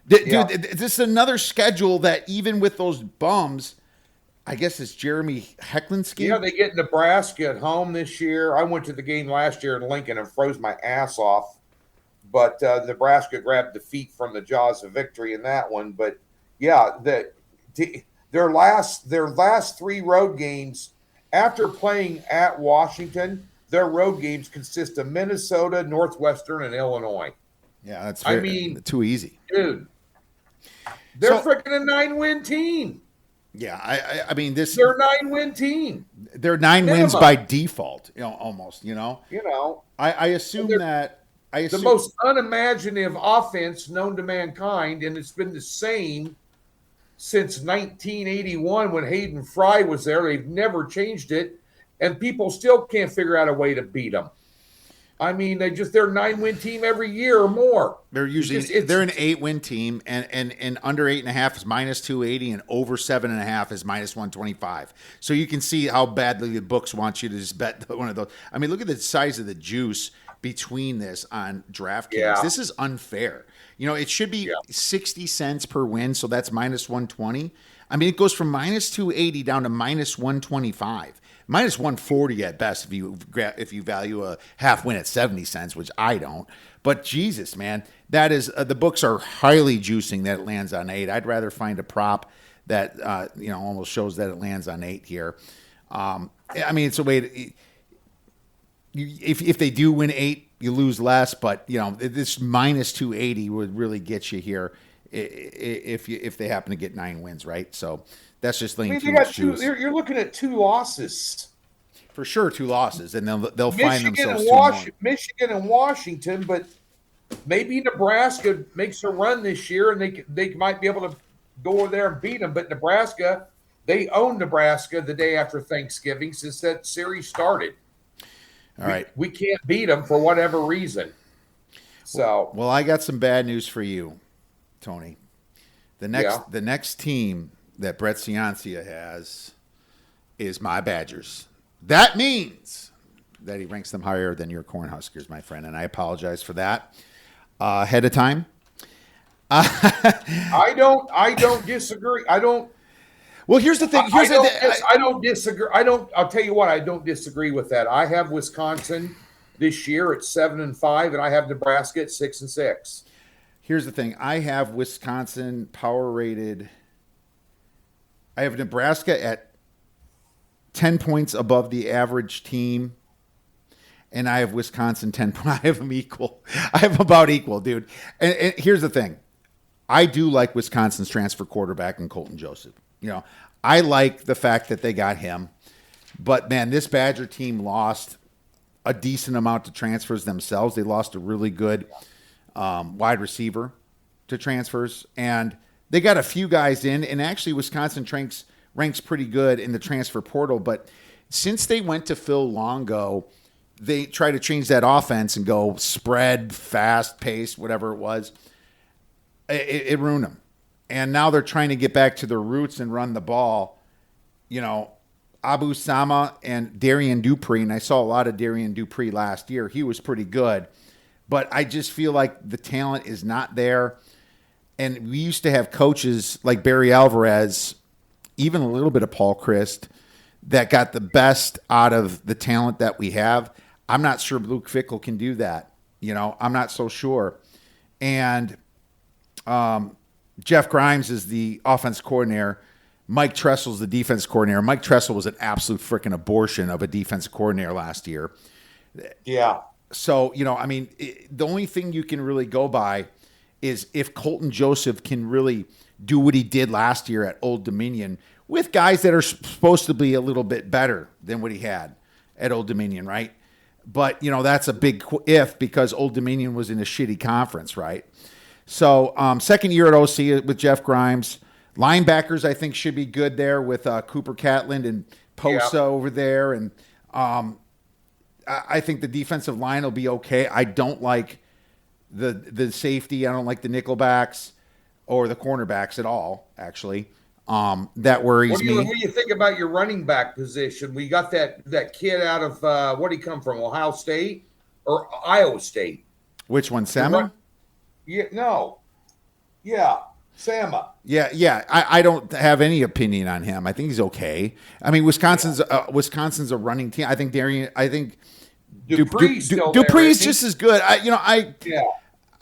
Dude, this is another schedule that even with those bums, I guess it's Jeremy Hecklinski. Yeah, they get Nebraska at home this year. I went to the game last year in Lincoln and froze my ass off. But Nebraska grabbed defeat from the jaws of victory in that one. But, yeah, their last 3 road games, after playing at Washington, their road games consist of Minnesota, Northwestern, and Illinois. Yeah, that's too easy. Dude, they're freaking a 9-win team. Yeah, I mean this. They're a 9-win team. They're 9 wins by default. Almost. I assume the most unimaginative offense known to mankind, and it's been the same since 1981 when Hayden Fry was there. They've never changed it, and people still can't figure out a way to beat them. I mean, they're a 9-win team every year or more. They're usually they're an 8-win team, and under 8.5 is -280, and over 7.5 is -125. So you can see how badly the books want you to just bet one of those. I mean, look at the size of the juice between this on DraftKings. Yeah. This is unfair. It should be 60 cents per win, so that's -120. I mean, it goes from -280 down to -125. -140 at best if you value a half win at 70 cents, which I don't. But Jesus, man, that is the books are highly juicing that it lands on 8. I'd rather find a prop that almost shows that it lands on 8 here. I mean, it's a way if they do win 8, you lose less. But this -280 would really get you here if they happen to get 9 wins, right? So. That's just laying too much juice. You're looking at 2 losses. For sure, 2 losses, and they'll find Michigan themselves and 2 more. Michigan and Washington, but maybe Nebraska makes a run this year, and they might be able to go over there and beat them. But Nebraska, they own Nebraska the day after Thanksgiving since that series started. All right. We can't beat them for whatever reason. So Well, I got some bad news for you, Tony. The next team that Brett Ciancia has is my Badgers. That means that he ranks them higher than your Cornhuskers, my friend, and I apologize for that ahead of time. I don't disagree. Well, here's the thing. I don't disagree. I'll tell you what. I don't disagree with that. I have Wisconsin this year at 7-5, and I have Nebraska at 6-6. Here's the thing. I have Wisconsin power rated. I have Nebraska at 10 points above the average team, and I have Wisconsin 10 points. I have them equal. I have about equal, dude. And here's the thing. I do like Wisconsin's transfer quarterback and Colton Joseph. You know, I like the fact that they got him. But, man, this Badger team lost a decent amount of transfers themselves. They lost a really good wide receiver to transfers. And they got a few guys in. And actually, Wisconsin ranks pretty good in the transfer portal. But since they went to Phil Longo, they try to change that offense and go spread, fast pace, whatever it was. It ruined them. And now they're trying to get back to their roots and run the ball. You know, Abu Sama and Darian Dupree, and I saw a lot of Darian Dupree last year. He was pretty good. But I just feel like the talent is not there. And we used to have coaches like Barry Alvarez, even a little bit of Paul Christ, that got the best out of the talent that we have. I'm not sure Luke Fickell can do that. You know, I'm not so sure. And Jeff Grimes is the offense coordinator. Mike Tressel's the defense coordinator. Mike Tressel was an absolute freaking abortion of a defense coordinator last year. Yeah. So, you know, I mean, the only thing you can really go by is if Colton Joseph can really do what he did last year at Old Dominion with guys that are supposed to be a little bit better than what he had at Old Dominion, right? But, you know, that's a big if because Old Dominion was in a shitty conference, right? So, second year at OC with Jeff Grimes. Linebackers, I think, should be good there with Cooper Catlin and Posa over there. And I think the defensive line will be okay. I don't like the safety. I don't like the nickelbacks or the cornerbacks at all, actually. That worries me. What do you think about your running back position? We got that kid out of, where did he come from, Ohio State or Iowa State? Which one, Sama? Yeah, no. Yeah, Sama. Yeah. I don't have any opinion on him. I think he's okay. I mean, Wisconsin's a running team. I think Dupree's Dupree's just as good.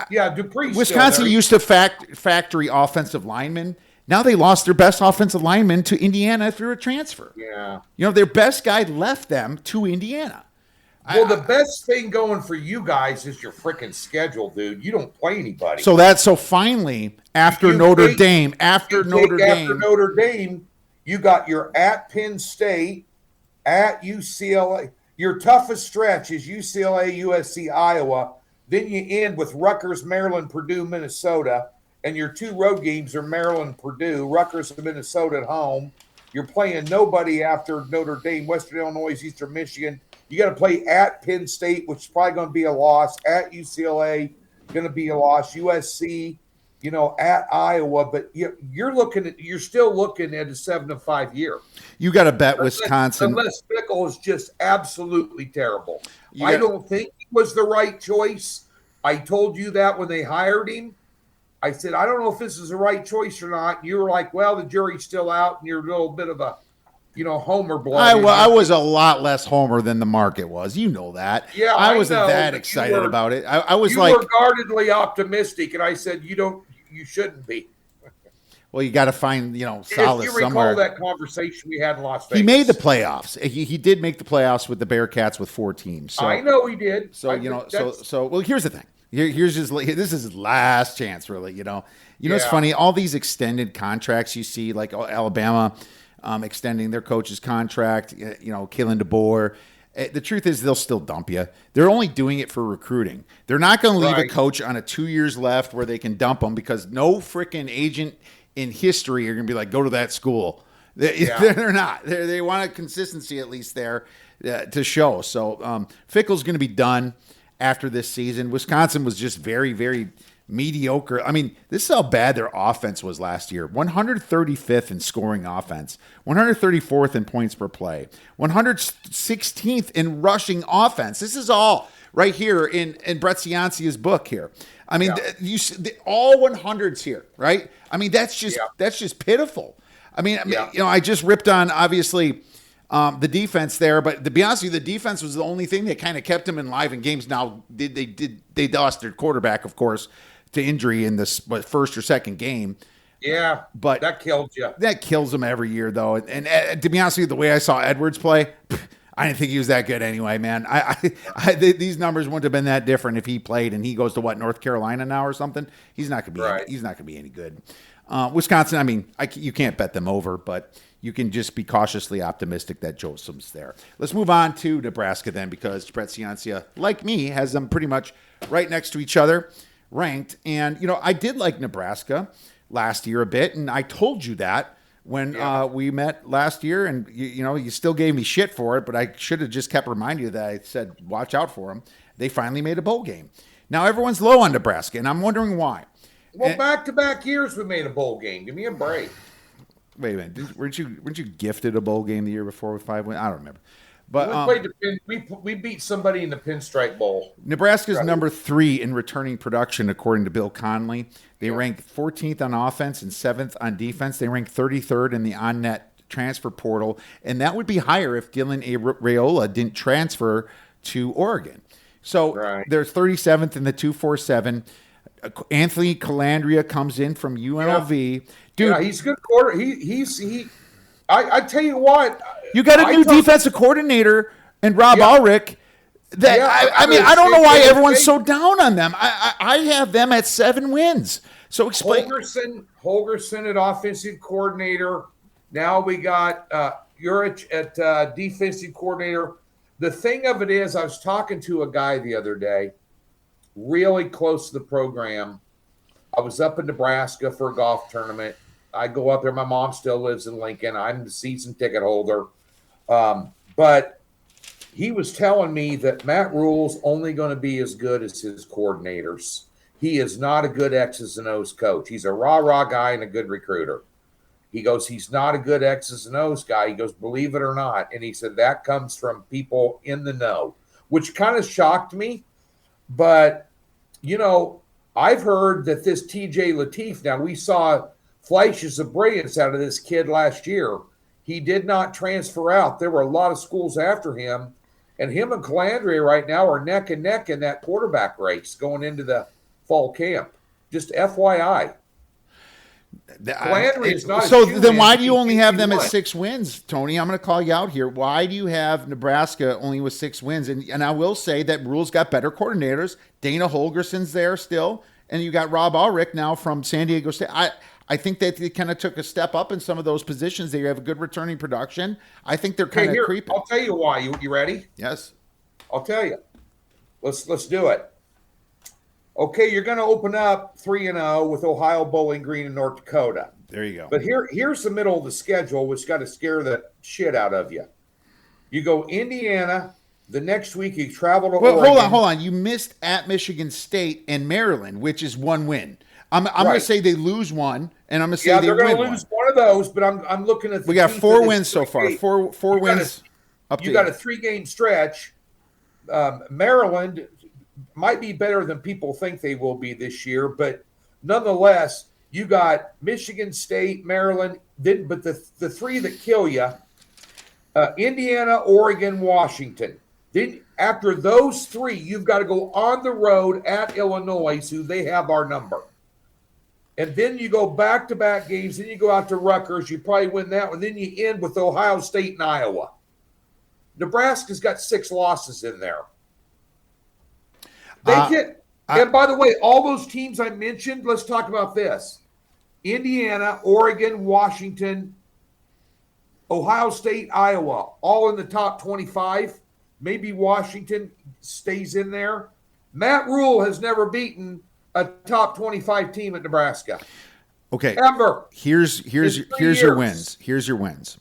Dupree's Wisconsin used to factory offensive linemen. Now they lost their best offensive lineman to Indiana through a transfer. Yeah. You know, their best guy left them to Indiana. Well, the best thing going for you guys is your freaking schedule, dude. You don't play anybody. So finally, after Notre Dame, After Notre Dame, you got your at Penn State, at UCLA. Your toughest stretch is UCLA, USC, Iowa. Then you end with Rutgers, Maryland, Purdue, Minnesota. And your 2 road games are Maryland, Purdue, Rutgers, and Minnesota at home. You're playing nobody after Notre Dame, Western Illinois, Eastern Michigan. You got to play at Penn State, which is probably going to be a loss. At UCLA, going to be a loss. USC, at Iowa. But you're still looking at a 7-5 year. You got to bet Wisconsin. Unless Fickell is just absolutely terrible. I don't think he was the right choice. I told you that when they hired him. I said, I don't know if this is the right choice or not. You were like, well, the jury's still out, and you're a little bit of a homer blood. I was a lot less homer than the market was. You know that. Yeah, I wasn't that excited about it. I was you like, were guardedly optimistic, and I said, you shouldn't be. Well, you got to find, solace somewhere. If you recall that conversation we had in Las Vegas. He made the playoffs. He did make the playoffs with the Bearcats with 4 teams. So, I know he did. So, well, here's the thing. This is his last chance, really. It's funny. All these extended contracts you see, like Alabama, extending their coach's contract, Kalen DeBoer. The truth is they'll still dump you. They're only doing it for recruiting. They're not going to leave a coach on a 2 years left where they can dump him because no freaking agent in history are going to be like, go to that school. They're not. They want a consistency at least there to show. So Fickell's going to be done after this season. Wisconsin was just very, very mediocre. I mean, this is how bad their offense was last year. 135th in scoring offense, 134th in points per play, 116th in rushing offense. This is all right here in Brett Ciancia's book here. I mean, all 100s here, right? I mean, that's just pitiful. I mean, I just ripped on obviously the defense there, but to be honest with you, the defense was the only thing that kind of kept them in live in games. Now, they lost their quarterback, of course, to injury in this first or second game. Yeah, but that killed you. That kills them every year, though. And to be honest with you, the way I saw Edwards play, I didn't think he was that good anyway, man. These numbers wouldn't have been that different if he played and he goes to North Carolina now or something. He's not going to be. He's not going to be any good. Wisconsin, I mean, you can't bet them over, but you can just be cautiously optimistic that Joseph's there. Let's move on to Nebraska then, because Brett Ciancia, like me, has them pretty much right next to each other, ranked. And, I did like Nebraska last year a bit, and I told you that when we met last year, and, you still gave me shit for it, but I should have just kept reminding you that I said, watch out for them. They finally made a bowl game. Now, everyone's low on Nebraska, and I'm wondering why. Well, back-to-back years we made a bowl game. Give me a break. Wait a minute. Weren't you gifted a bowl game the year before with 5 wins? I don't remember. But we beat somebody in the Pinstripe Bowl. Nebraska's number 3 in returning production, according to Bill Conley. They rank 14th on offense and 7th on defense. They rank 33rd in the on-net transfer portal, and that would be higher if Dylan Raiola didn't transfer to Oregon. So they're 37th in the 247. Anthony Calandria comes in from UNLV. Dude, he's a good quarter. I tell you what, you got a new defensive coordinator and Rob Ulrich. I mean, I don't know why everyone's so down on them. I have them at 7 wins. So explain. Holgerson at offensive coordinator. Now we got Urich at defensive coordinator. The thing of it is, I was talking to a guy the other day, really close to the program. I was up in Nebraska for a golf tournament. I go up there. My mom still lives in Lincoln. I'm the season ticket holder. But he was telling me that Matt Rule's only going to be as good as his coordinators. He is not a good X's and O's coach. He's a rah-rah guy and a good recruiter. He goes, he's not a good X's and O's guy. He goes, believe it or not. And he said that comes from people in the know, which kind of shocked me. But, I've heard that this TJ Lateef, now we saw flashes of brilliance out of this kid last year. He did not transfer out. There were a lot of schools after him. And him and Calandria right now are neck and neck in that quarterback race going into the fall camp. Just FYI. Calandria is not. So then why do you only have them at 6 wins, Tony? I'm going to call you out here. Why do you have Nebraska only with 6 wins? And I will say that Rule's got better coordinators. Dana Holgerson's there still. And you got Rob Ulrich now from San Diego State. I think that they kind of took a step up in some of those positions. They have a good returning production. I think they're kind of creeping. I'll tell you why. You ready? Yes. I'll tell you. Let's do it. Okay, you're going to open up 3-0 with Ohio, Bowling Green, and North Dakota. There you go. But here's the middle of the schedule, which got to scare the shit out of you. You go Indiana. The next week you travel to Oregon. Hold on. You missed at Michigan State and Maryland, which is 1 win. I'm going to say they lose 1, and I'm going to say they're going to lose one of those. But I'm looking at. We got 4 wins so far. Four wins. You got a 3-game stretch. Maryland might be better than people think they will be this year, but nonetheless, you got Michigan State, Maryland, but the 3 that kill you, Indiana, Oregon, Washington. Then after those 3, you've got to go on the road at Illinois, who they have our number. And then you go back-to-back games. Then you go out to Rutgers. You probably win that one. Then you end with Ohio State and Iowa. Nebraska's got 6 losses in there. And by the way, all those teams I mentioned, let's talk about this. Indiana, Oregon, Washington, Ohio State, Iowa, all in the top 25. Maybe Washington stays in there. Matt Rule has never beaten a top 25 team at Nebraska. Okay. Ever. Here's your years. wins. Here's your wins.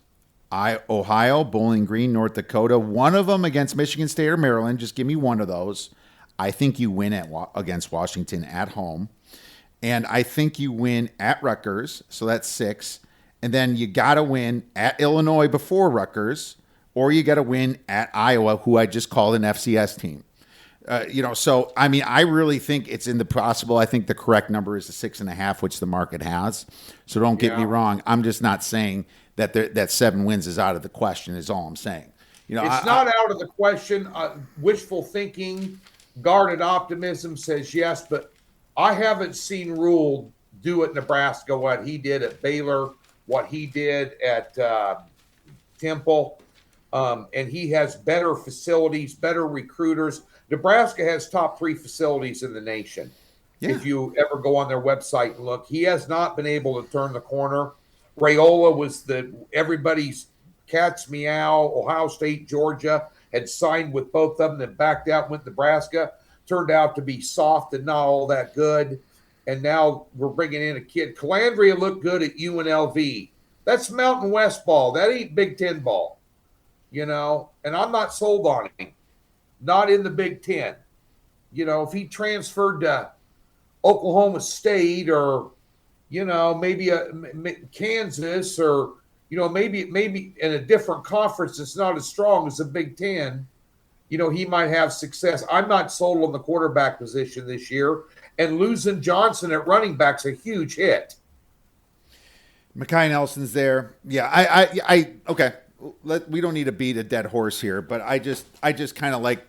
Ohio, Bowling Green, North Dakota. One of them against Michigan State or Maryland. Just give me one of those. I think you win against Washington at home. And I think you win at Rutgers. So that's 6. And then you got to win at Illinois before Rutgers, or you got to win at Iowa, who I just called an FCS team. So, I mean, I really think it's in the possible. I think the correct number is the 6.5, which the market has. So don't get me wrong. I'm just not saying that 7 wins is out of the question is all I'm saying. It's not out of the question. Wishful thinking, guarded optimism says yes, but I haven't seen Rule do at Nebraska what he did at Baylor, what he did at Temple, and he has better facilities, better recruiters. Nebraska has top 3 facilities in the nation. Yeah. If you ever go on their website and look, he has not been able to turn the corner. Raiola was everybody's cat's meow. Ohio State, Georgia had signed with both of them, then backed out, went to Nebraska. Turned out to be soft and not all that good. And now we're bringing in a kid. Calandria looked good at UNLV. That's Mountain West ball. That ain't Big Ten ball. And I'm not sold on him. Not in the Big Ten. If he transferred to Oklahoma State or, maybe Kansas or, maybe in a different conference that's not as strong as the Big Ten, he might have success. I'm not sold on the quarterback position this year. And losing Johnson at running back's a huge hit. Mekhi Nelson's there. Yeah, okay. We don't need to beat a dead horse here, but I just kind of like.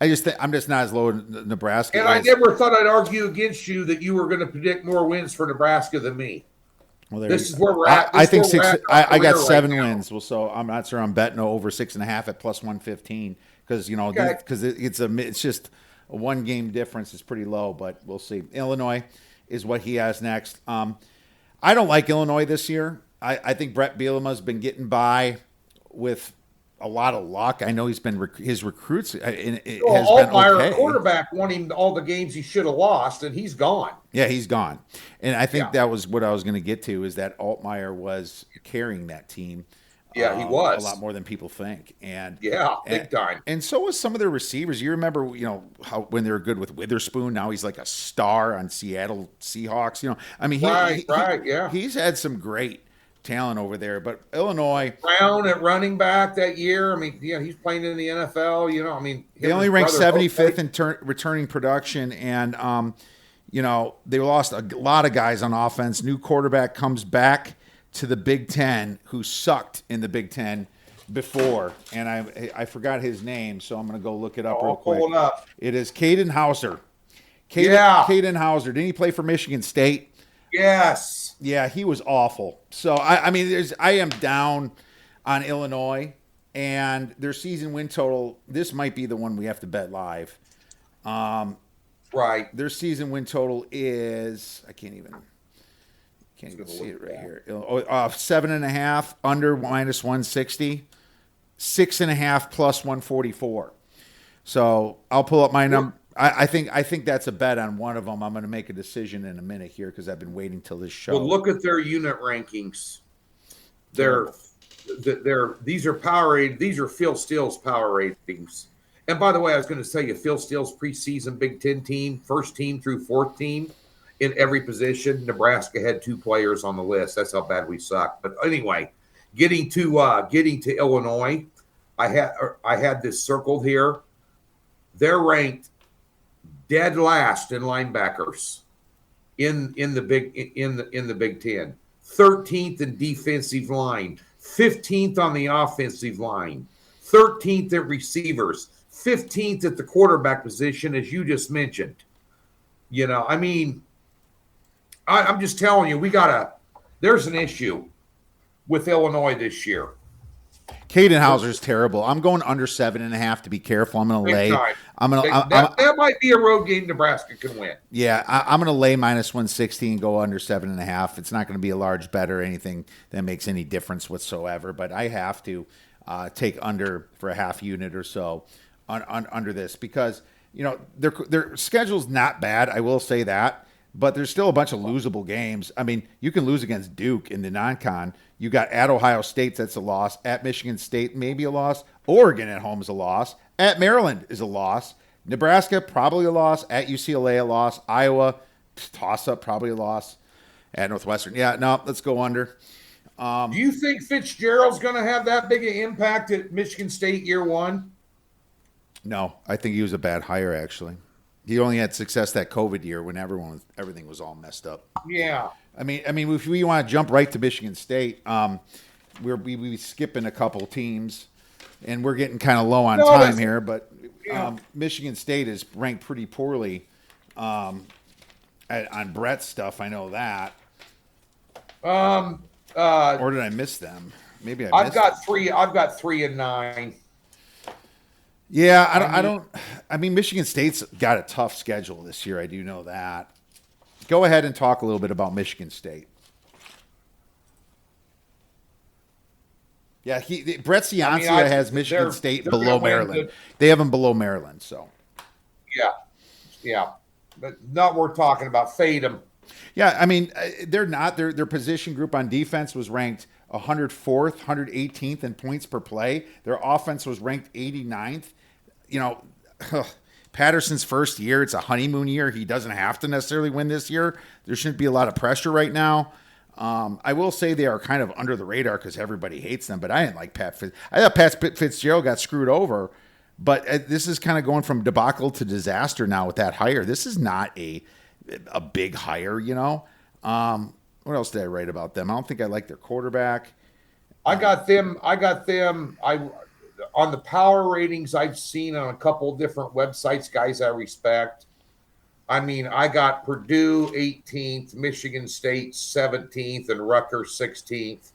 I'm just not as low in Nebraska. And I never thought I'd argue against you that you were going to predict more wins for Nebraska than me. Well, this is where we're at. I think 6. I got 7 wins. Well, so I'm not sure I'm betting over 6.5 at plus 115 because it's just a 1 game difference is pretty low, but we'll see. Illinois is what he has next. I don't like Illinois this year. I think Brett Bielema's been getting by with a lot of luck. I know he's been his recruits. Altmaier, quarterback, won him all the games he should have lost, and he's gone. Yeah, he's gone. And I think that was what I was going to get to is that Altmaier was carrying that team. Yeah, he was a lot more than people think. And big time. And so was some of their receivers. You remember, how when they were good with Witherspoon. Now he's like a star on Seattle Seahawks. I mean, he's had some great talent over there, but Illinois Brown at running back that year. I mean, he's playing in the NFL. They only ranked 75th in returning production, and they lost a lot of guys on offense. New quarterback comes back to the Big Ten, who sucked in the Big Ten before, and I forgot his name, so I'm going to go look it up real quick. Pull it up. It is Caden Hauser. Caden Hauser. Didn't he play for Michigan State? Yes. Yeah, he was awful. So I am down on Illinois, and their season win total. This might be the one we have to bet live. Right. Their season win total is can't even see it right here. 7.5 under minus 160, 6.5 plus 144. So I'll pull up my number. I think that's a bet on one of them. I'm going to make a decision in a minute here because I've been waiting till this show. Well, look at their unit rankings. These are power ratings. These are Phil Steele's power ratings. And by the way, I was going to tell you, Phil Steele's preseason Big Ten team, first team through fourth team, in every position. Nebraska had 2 players on the list. That's how bad we suck. But anyway, getting to Illinois, I had this circled here. They're ranked dead last in linebackers in the Big Ten. 13th in defensive line, 15th on the offensive line, 13th at receivers, 15th at the quarterback position, as you just mentioned. I'm just telling you, there's an issue with Illinois this year. Caden Hauser's terrible. I'm going under 7.5 to be careful. I'm going to Big lay. time. I'm That might be a road game Nebraska can win. Yeah, I'm going to lay minus 160 and go under 7.5. It's not going to be a large bet or anything that makes any difference whatsoever, but I have to take under for a half unit or so under this because, you know, their schedule's not bad. I will say that. But there's still a bunch of losable games. I mean, you can lose against Duke in the non-con. You got at Ohio State, that's a loss. At Michigan State, maybe a loss. Oregon at home is a loss. At Maryland is a loss. Nebraska, probably a loss. At UCLA, a loss. Iowa, toss-up, probably a loss. At Northwestern. Yeah, no, let's go under. Do you think Fitzgerald's going to have that big an impact at Michigan State year one? No, I think he was a bad hire, actually. He only had success that COVID year when everything was all messed up. Yeah. I mean, if we want to jump right to Michigan State, we skipping a couple teams, and we're getting kind of low on time here. But Michigan State is ranked pretty poorly on Brett's stuff. I know that. Or did I miss them? Maybe I've got 3 and 9. Yeah, I mean, Michigan State's got a tough schedule this year. I do know that. Go ahead and talk a little bit about Michigan State. Yeah, Brett Ciancia has Michigan State below Maryland. They have them below Maryland, so. Yeah, but not worth talking about. Fade them. Yeah, I mean, they're not. Their position group on defense was ranked 104th, 118th in points per play. Their offense was ranked 89th. You know, Patterson's first year, it's a honeymoon year. He doesn't have to necessarily win this year. There shouldn't be a lot of pressure right now. I will say they are kind of under the radar because everybody hates them, but I didn't like Pat Fitzgerald. I thought Pat Fitzgerald got screwed over, but this is kind of going from debacle to disaster now with that hire. This is not a big hire, you know. What else did I write about them? I don't think I like their quarterback. I got them. On the power ratings I've seen on a couple different websites, guys I respect. I mean, I got Purdue 18th, Michigan State 17th, and Rutgers 16th.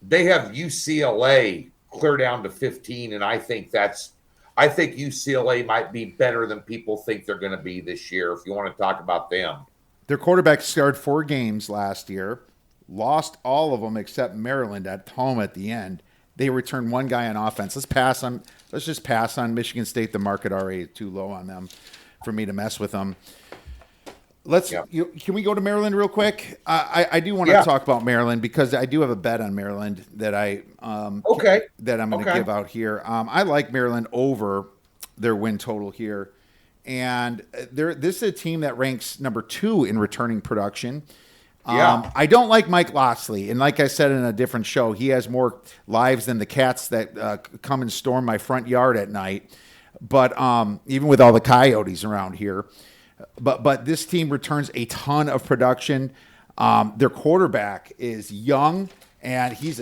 They have UCLA clear down to 15, and I think UCLA might be better than people think they're going to be this year, if you want to talk about them. Their quarterback started 4 games last year, lost all of them except Maryland at home at the end. They returned 1 guy on offense. Let's just pass on Michigan State. The market already is too low on them for me to mess with them. Can we go to Maryland real quick? I do want to talk about Maryland because I do have a bet on Maryland that I'm going to give out here. I like Maryland over their win total here, and this is a team that ranks number 2 in returning production. I don't like Mike Locksley, and like I said in a different show, he has more lives than the cats that come and storm my front yard at night. But even with all the coyotes around here, but this team returns a ton of production. Their quarterback is young, and he's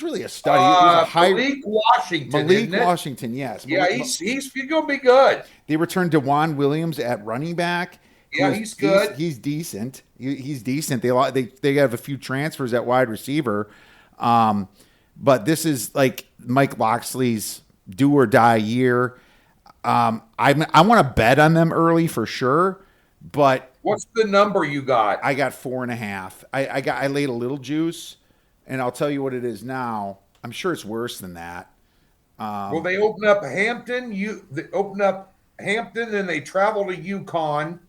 really a stud. Malik Washington. Yes. Yeah, he's going to be good. They returned DeJuan Williams at running back. Yeah, he's good. He's decent. He's decent. They have a few transfers at wide receiver, but this is like Mike Locksley's do or die year. I want to bet on them early for sure, but what's the number you got? I got 4.5. I laid a little juice, and I'll tell you what it is now. I'm sure it's worse than that. Well, they open up Hampton. Then they travel to UConn.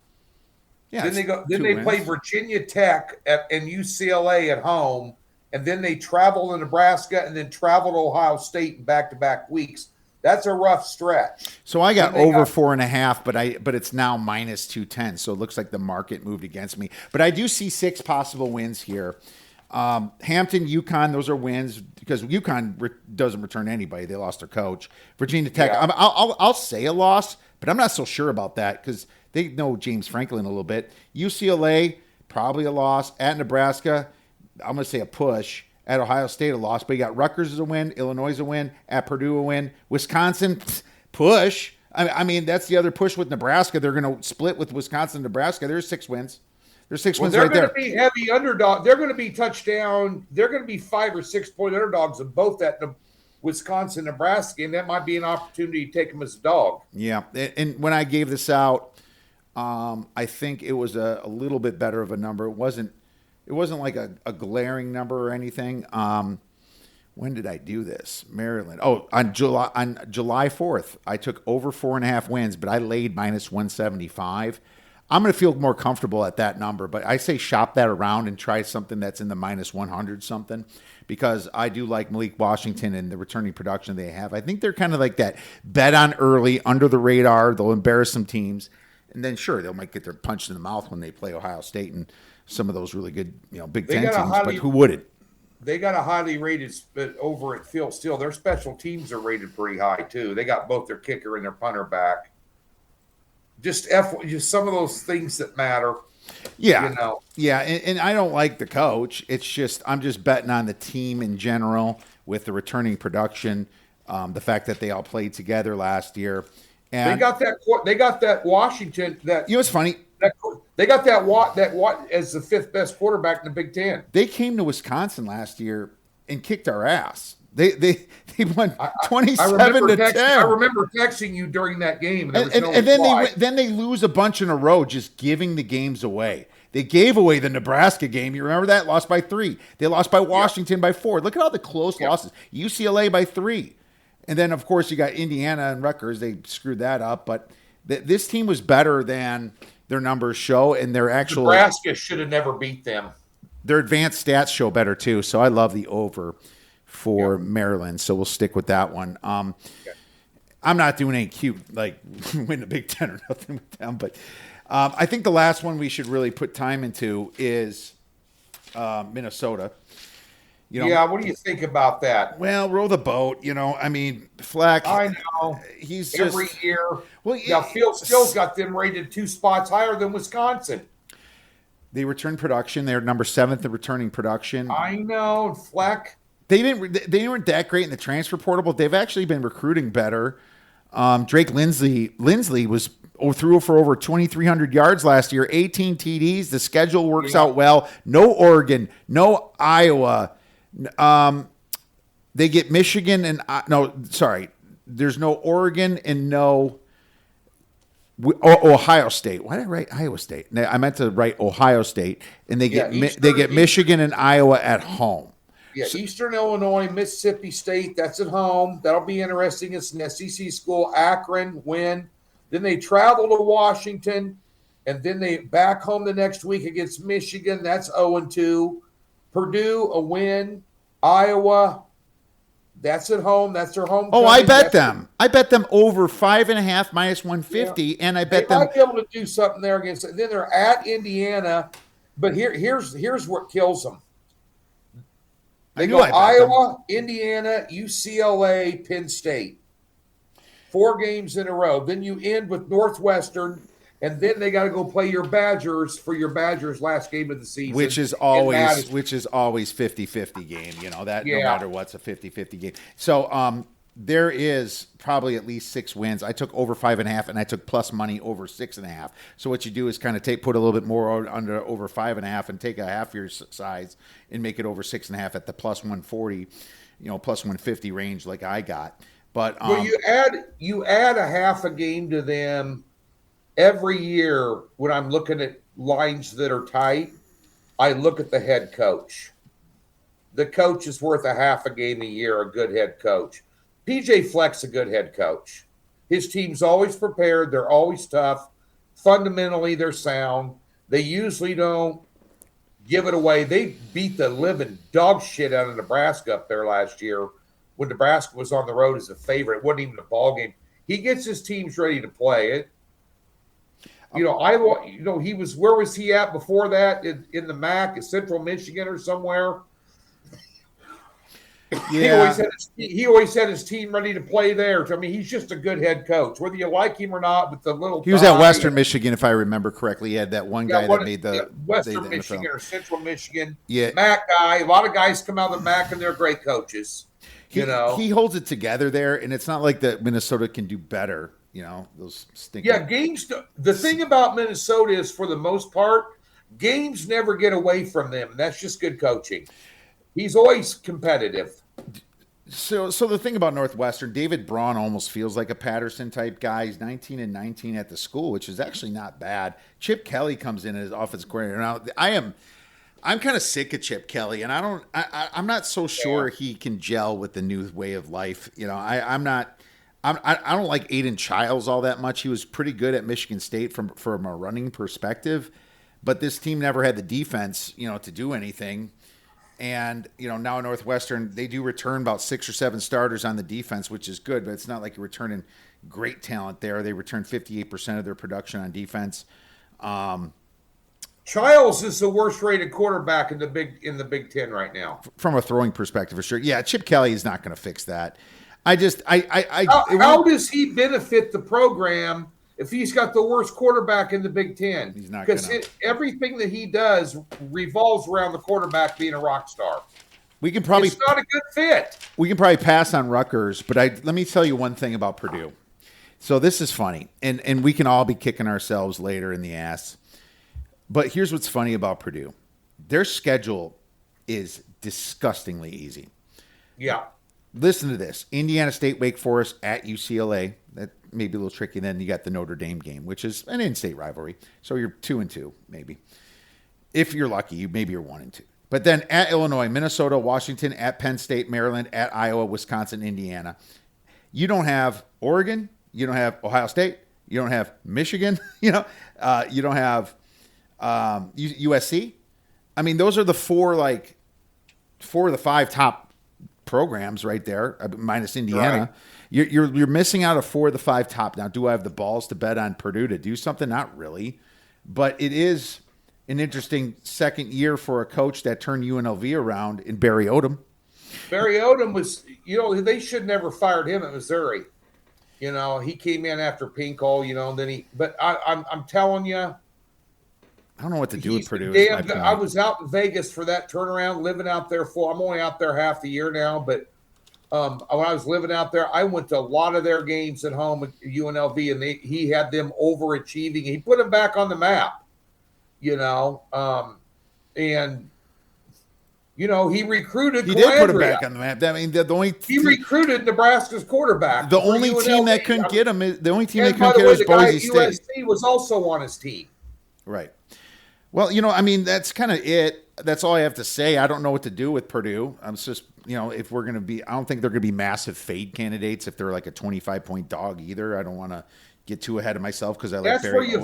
Yeah, then they play Virginia Tech and UCLA at home, and then they travel to Nebraska and then travel to Ohio State in back-to-back weeks. That's a rough stretch. So I got over 4.5, but it's now minus 210. So it looks like the market moved against me. But I do see 6 possible wins here. Hampton, UConn, those are wins because UConn doesn't return anybody. They lost their coach. Virginia Tech, I'll say a loss, but I'm not so sure about that because they know James Franklin a little bit. UCLA, probably a loss. At Nebraska, I'm going to say a push. At Ohio State, a loss. But you got Rutgers as a win, Illinois a win, at Purdue a win. Wisconsin, push. I mean, that's the other push with Nebraska. They're going to split with Wisconsin and Nebraska. There's 6 wins. There's 6 Well, wins they're right going there. to be heavy underdog. They're going to be touchdown. They're going to be 5 or 6 point underdogs in both that Wisconsin, Nebraska game. That might be an opportunity to take them as a dog. Yeah, and when I gave this out, I think it was a little bit better of a number. It wasn't like a glaring number or anything. When did I do this? Maryland. Oh, on July 4th, I took over 4.5 wins, but I laid minus 175. I'm going to feel more comfortable at that number, but I say shop that around and try something that's in the minus 100 something, because I do like Malik Washington and the returning production they have. I think they're kind of like that bet on early, under the radar. They'll embarrass some teams, and then sure, they might get their punched in the mouth when they play Ohio State and some of those really good, Big Ten teams, but who wouldn't? They got a highly rated over at Phil Steele. Their special teams are rated pretty high too. They got both their kicker and their punter back. Just some of those things that matter. Yeah, yeah, and I don't like the coach. It's just I'm just betting on the team in general with the returning production, the fact that they all played together last year. And they got that Washington. What's funny? They got that Watt as the 5th best quarterback in the Big Ten. They came to Wisconsin last year and kicked our ass. They won 27-10. I remember texting you during that game, and then they lose a bunch in a row, just giving the games away. They gave away the Nebraska game. You remember that? Lost by 3. They lost by Washington by 4. Look at all the close losses. UCLA by 3. And then, of course, you got Indiana and Rutgers. They screwed that up. But this team was better than their numbers show, and their actual Nebraska should have never beat them. Their advanced stats show better too. So I love the over for Maryland. So we'll stick with that one. I'm not doing any cute like win the Big Ten or nothing with them, but I think the last one we should really put time into is Minnesota. What do you think about that? Well, row the boat. I mean, Fleck. I know. He's every year. Well, Phil Steele's got them rated 2 spots higher than Wisconsin. They return production. They're number 7th in returning production. I know, Fleck. They weren't that great in the transfer portal, but they've actually been recruiting better. Drake Lindsley threw for over 2,300 yards last year, 18 TDs. The schedule works out well. No Oregon, no Iowa. They get Michigan and there's no Oregon and no Ohio State. Why did I write Iowa State? I meant to write Ohio State, and they get Michigan and Iowa at home. Yeah, Eastern Illinois, Mississippi State. That's at home. That'll be interesting. It's an SEC school. Akron win. Then they travel to Washington, and then they back home the next week against Michigan. That's 0-2. Purdue a win. Iowa. That's at home. That's their home. Oh, I bet them. I bet them over 5.5 minus 150, and I bet them might be able to do something there against. Then they're at Indiana, but here's what kills them. They go Iowa, Indiana, UCLA, Penn State. 4 games in a row. Then you end with Northwestern, and then they got to go play your Badgers for your Badgers' last game of the season. Which is always 50-50 game. No matter what's a 50-50 game. So there is probably at least 6 wins. I took over 5.5, and I took plus money over 6.5. So what you do is kind of put a little bit more under over 5.5 and take a half your size and make it over 6.5 at the plus 140, plus 150 range like I got. But you add a half a game to them every year. When I'm looking at lines that are tight, I look at the head coach. The coach is worth a half a game a year, a good head coach. PJ Fleck's a good head coach. His team's always prepared. They're always tough. Fundamentally, they're sound. They usually don't give it away. They beat the living dog shit out of Nebraska up there last year when Nebraska was on the road as a favorite. It wasn't even a ball game. He gets his teams ready to play it. He was, where was he at before that? In the MAC at Central Michigan or somewhere? Yeah. He always had his team ready to play there. I mean, he's just a good head coach, whether you like him or not. With the little he was at Western Michigan, if I remember correctly. He had that one guy that made the Western Michigan or Central Michigan. Yeah, MAC guy. A lot of guys come out of the MAC and they're great coaches. He holds it together there, and it's not like that Minnesota can do better. Those stinking. Yeah, games. The thing about Minnesota is, for the most part, games never get away from them. That's just good coaching. He's always competitive. So the thing about Northwestern, David Braun almost feels like a Patterson type guy. He's 19-19 at the school, which is actually not bad. Chip Kelly comes in as offensive coordinator. Now I'm kind of sick of Chip Kelly, and I'm not so sure he can gel with the new way of life. You know, I don't like Aiden Childs all that much. He was pretty good at Michigan State from a running perspective, but this team never had the defense, you know, to do anything. And, you know, now Northwestern, they do return about 6 or 7 starters on the defense, which is good, but it's not like you're returning great talent there. They return 58% of their production on defense. Childs is the worst rated quarterback in the Big Ten right now. From a throwing perspective, for sure. Yeah, Chip Kelly is not going to fix that. How does he benefit the program if he's got the worst quarterback in the Big Ten? He's not because everything that he does revolves around the quarterback being a rock star. It's not a good fit. We can probably pass on Rutgers, but let me tell you one thing about Purdue. So this is funny, and we can all be kicking ourselves later in the ass. But here's what's funny about Purdue. Their schedule is disgustingly easy. Yeah. Listen to this. Indiana State, Wake Forest at UCLA. That may be a little tricky. Then you got the Notre Dame game, which is an in-state rivalry. So you're 2-2, maybe. If you're lucky, maybe you're 1-2. But then at Illinois, Minnesota, Washington, at Penn State, Maryland, at Iowa, Wisconsin, Indiana. You don't have Oregon. You don't have Ohio State. You don't have Michigan. You don't have USC. I mean, those are the 4 of the 5 top programs right there, minus Indiana. Right. You're missing out of 4 of the 5 top. Now, do I have the balls to bet on Purdue to do something? Not really, but it is an interesting second year for a coach that turned UNLV around in Barry Odom. Barry Odom was, they should never fired him at Missouri. You know, he came in after Pinkel, and then I'm telling you, I don't know what to do with Purdue. I was out in Vegas for that turnaround, living out there I'm only out there half the year now, but when I was living out there, I went to a lot of their games at home at UNLV, and he had them overachieving. He put them back on the map, and he recruited. He did put him back on the map. I mean, he recruited Nebraska's quarterback. The only team that couldn't get him is Boise State. USC was also on his team. Right. Well, I mean, that's kind of it. That's all I have to say. I don't know what to do with Purdue. I'm just, if we're going to be, I don't think they're going to be massive fade candidates if they're like a 25-point dog either. I don't want to get too ahead of myself because I like Barry.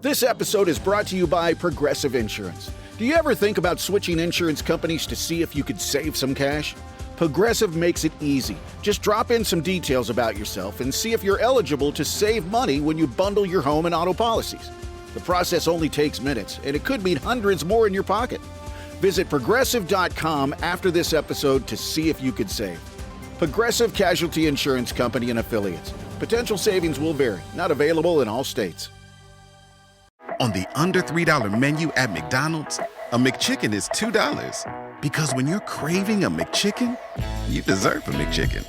This episode is brought to you by Progressive Insurance. Do you ever think about switching insurance companies to see if you could save some cash? Progressive makes it easy. Just drop in some details about yourself and see if you're eligible to save money when you bundle your home and auto policies. The process only takes minutes, and it could mean hundreds more in your pocket. Visit Progressive.com after this episode to see if you could save. Progressive Casualty Insurance Company and Affiliates. Potential savings will vary. Not available in all states. On the under $3 menu at McDonald's, a McChicken is $2. Because when you're craving a McChicken, you deserve a McChicken.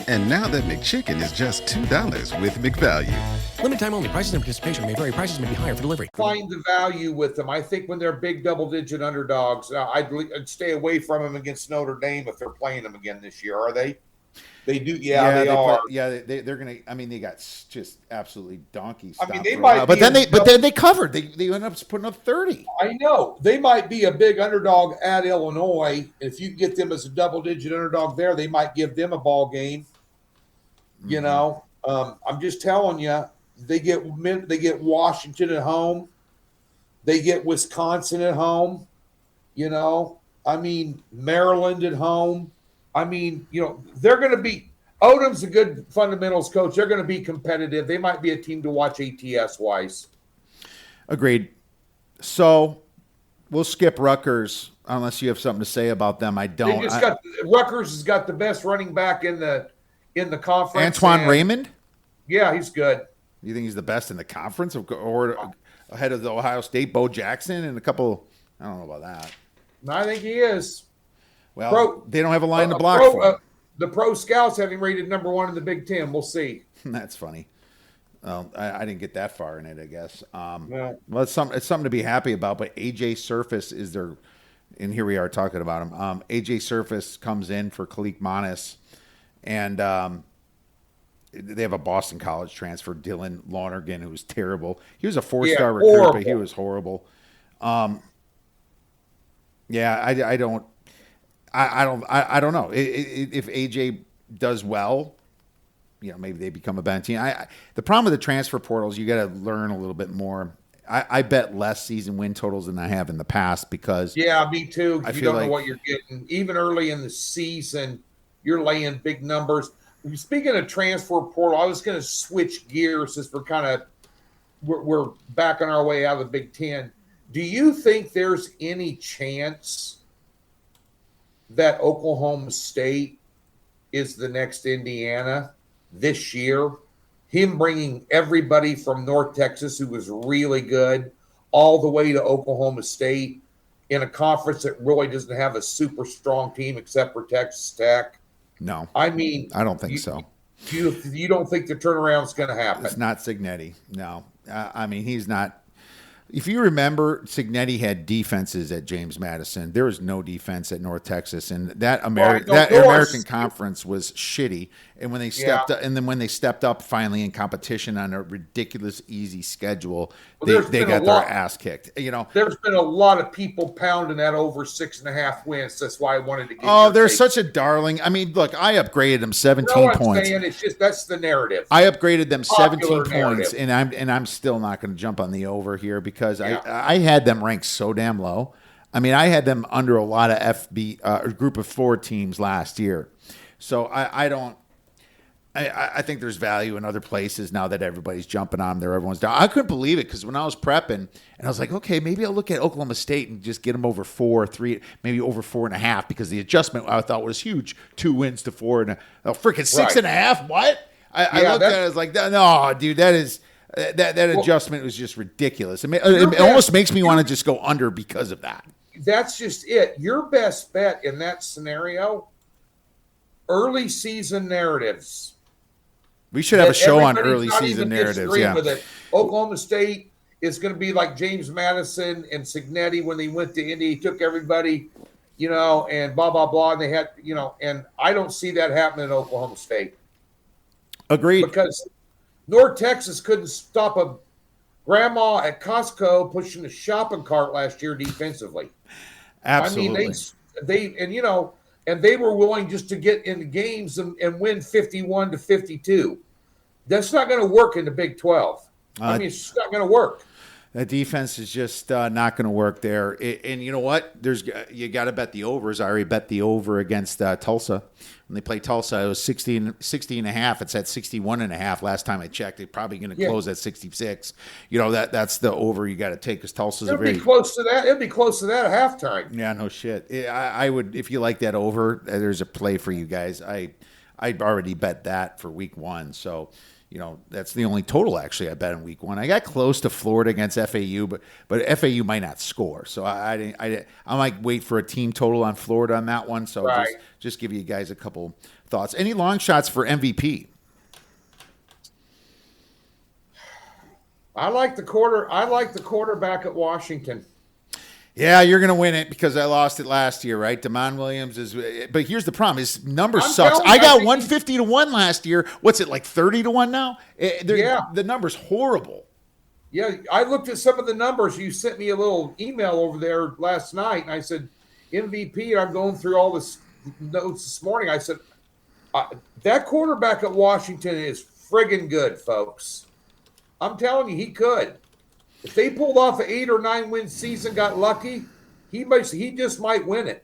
And now that McChicken is just $2 with McValue. Limited time only. Prices and participation may vary. Prices may be higher for delivery. Find the value with them. I think when they're big double-digit underdogs, I'd stay away from them against Notre Dame if they're playing them again this year. Are they? They do. Yeah, they are. They're gonna. I mean, they got just absolutely donkey stuff. I mean, they might. But then they covered. They ended up putting up 30. I know they might be a big underdog at Illinois. If you get them as a double-digit underdog there, they might give them a ball game. I'm just telling you. They get Washington at home. They get Wisconsin at home. Maryland at home. They're going to be – Odom's a good fundamentals coach. They're going to be competitive. They might be a team to watch ATS-wise. Agreed. So we'll skip Rutgers unless you have something to say about them. I don't. Rutgers has got the best running back in the conference. Antoine Raymond? Yeah, he's good. You think he's the best in the conference or ahead of the Ohio State, Bo Jackson, and a couple – I don't know about that. I think he is. Well, they don't have a line to block for him. The pro scouts have him rated number 1 in the Big Ten. We'll see. That's funny. Well, I didn't get that far in it, I guess. Well, Well, it's something to be happy about. But AJ Surface is their, and here we are talking about him. AJ Surface comes in for Kalik Manis, and they have a Boston College transfer, Dylan Lonergan, who was terrible. He was a 4-star recruit, horrible. but he was horrible. Yeah, I don't know if AJ does well. Maybe they become a bad team. The problem with the transfer portals, you got to learn a little bit more. I bet less season win totals than I have in the past because yeah, me too. I You feel don't know like- what you're getting. Even early in the season, you're laying big numbers. Speaking of transfer portal, I was going to switch gears since we're backing our way out of the Big Ten. Do you think there's any chance that Oklahoma State is the next Indiana this year? Him bringing everybody from North Texas who was really good all the way to Oklahoma State in a conference that really doesn't have a super strong team except for Texas Tech. no, I mean, I don't think so. You don't think the turnaround's going to happen? It's not Signetti. No, I mean he's not. If you remember, Signetti had defenses at James Madison. There was no defense at North Texas, and that American Conference was shitty. And when they stepped up, and then when they stepped up finally in competition on a ridiculous easy schedule, they got their ass kicked. There's been a lot of people pounding that over 6.5 wins. That's why I wanted to get. Oh, they're such a darling. I mean, look, I upgraded them 17 points. It's just that's the narrative. I upgraded them 17 Popular points, narrative. and I'm still not going to jump on the over here because I had them ranked so damn low. I mean, I had them under a lot of FB group of 4 teams last year, so I don't. I think there's value in other places now that everybody's jumping on there. Everyone's down. I couldn't believe it because when I was prepping and I was like, okay, maybe I'll look at Oklahoma State and just get them over 4, 3, maybe over 4.5 because the adjustment I thought was huge. 2 wins to 4 and freaking 6.5. What? I looked at it, I was like, no, dude, that is that adjustment was just ridiculous. It almost makes me want to just go under because of that. That's just it. Your best bet in that scenario, early season narratives. We should have a show on early Everybody's not season even narratives. disagreeing Yeah. with it. Oklahoma State is going to be like James Madison and Signetti when they went to Indy. He took everybody, and blah, blah, blah. And they had, and I don't see that happening in Oklahoma State. Agreed. Because North Texas couldn't stop a grandma at Costco pushing a shopping cart last year defensively. Absolutely. I mean, and they were willing just to get in the games and win 51-52. That's not going to work in the Big 12. It's just not going to work. That defense is just not going to work there. And you know what? You got to bet the overs. I already bet the over against Tulsa. When they play Tulsa, it was 60 and a half. It's at 61.5 last time I checked. It's probably going to close at 66. That's the over you got to take because Tulsa's It'll be close to that. It'll be close to that at halftime. Yeah, no shit. I would, if you like that over, there's a play for you guys. I'd already bet that for week 1. So, that's the only total actually I bet in week 1. I got close to Florida against FAU, but FAU might not score. So I might wait for a team total on Florida on that one. So just give you guys a couple thoughts. Any long shots for MVP? I like the quarterback at Washington. Yeah, you're going to win it because I lost it last year, right? Damon Williams is, but here's the problem: his number sucks. I got 150-1 last year. What's it like 30-1 now? The number's horrible. Yeah, I looked at some of the numbers. You sent me a little email over there last night, and I said MVP. And I'm going through all this notes this morning. I said that quarterback at Washington is friggin' good, folks. I'm telling you, he could. If they pulled off an 8 or 9 win season, got lucky, he just might win it.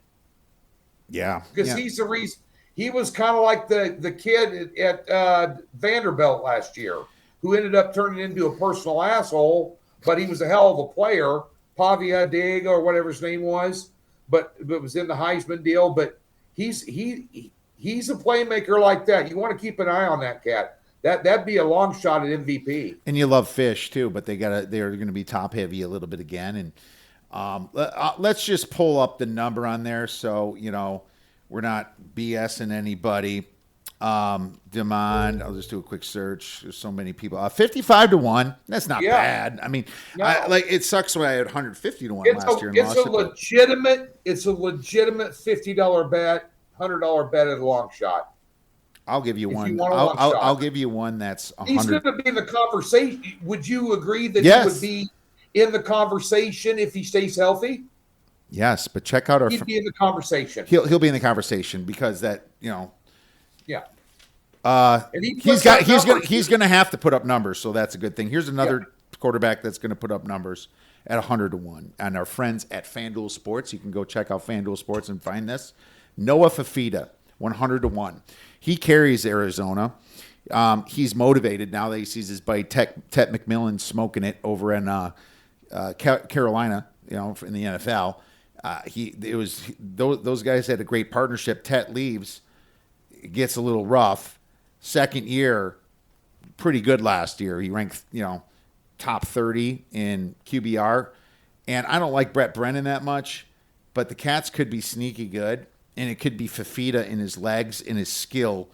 Yeah, because he's the reason. He was kind of like the kid at Vanderbilt last year, who ended up turning into a personal asshole, but he was a hell of a player, Pavia Diego or whatever his name was, but it was in the Heisman deal. But he's a playmaker like that. You want to keep an eye on that cat. That'd be a long shot at MVP. And you love Fish too, but they're going to be top heavy a little bit again. And let's just pull up the number on there, so we're not BSing anybody. Demand. I'll just do a quick search. There's so many people. 55-1. That's not bad. I mean, No. it sucks when I had 150-1 It's last year. And it's lost a it, but legitimate $50 bet, $100 bet at a long shot. I'll give you if one. you want a long shot. I'll give you one that's He's 100. going to be in the conversation. Would you agree that Yes. he would be in the conversation if he stays healthy? Yes, but check out our. He'd be in the conversation. He'll be in the conversation because that Yeah. And he he's puts up numbers. he's gonna have to put up numbers, so that's a good thing. Here's another quarterback that's gonna put up numbers at 100-1. And our friends at FanDuel Sports, you can go check out FanDuel Sports and find this. Noah Fafita, 100-1. He carries Arizona. He's motivated now that he sees his buddy Tet McMillan smoking it over in Carolina, in the NFL. Those guys had a great partnership. Tet leaves, it gets a little rough. Second year, pretty good last year. He ranked, top 30 in QBR. And I don't like Brett Brennan that much, but the Cats could be sneaky good, and it could be Fafita in his legs, in his skill,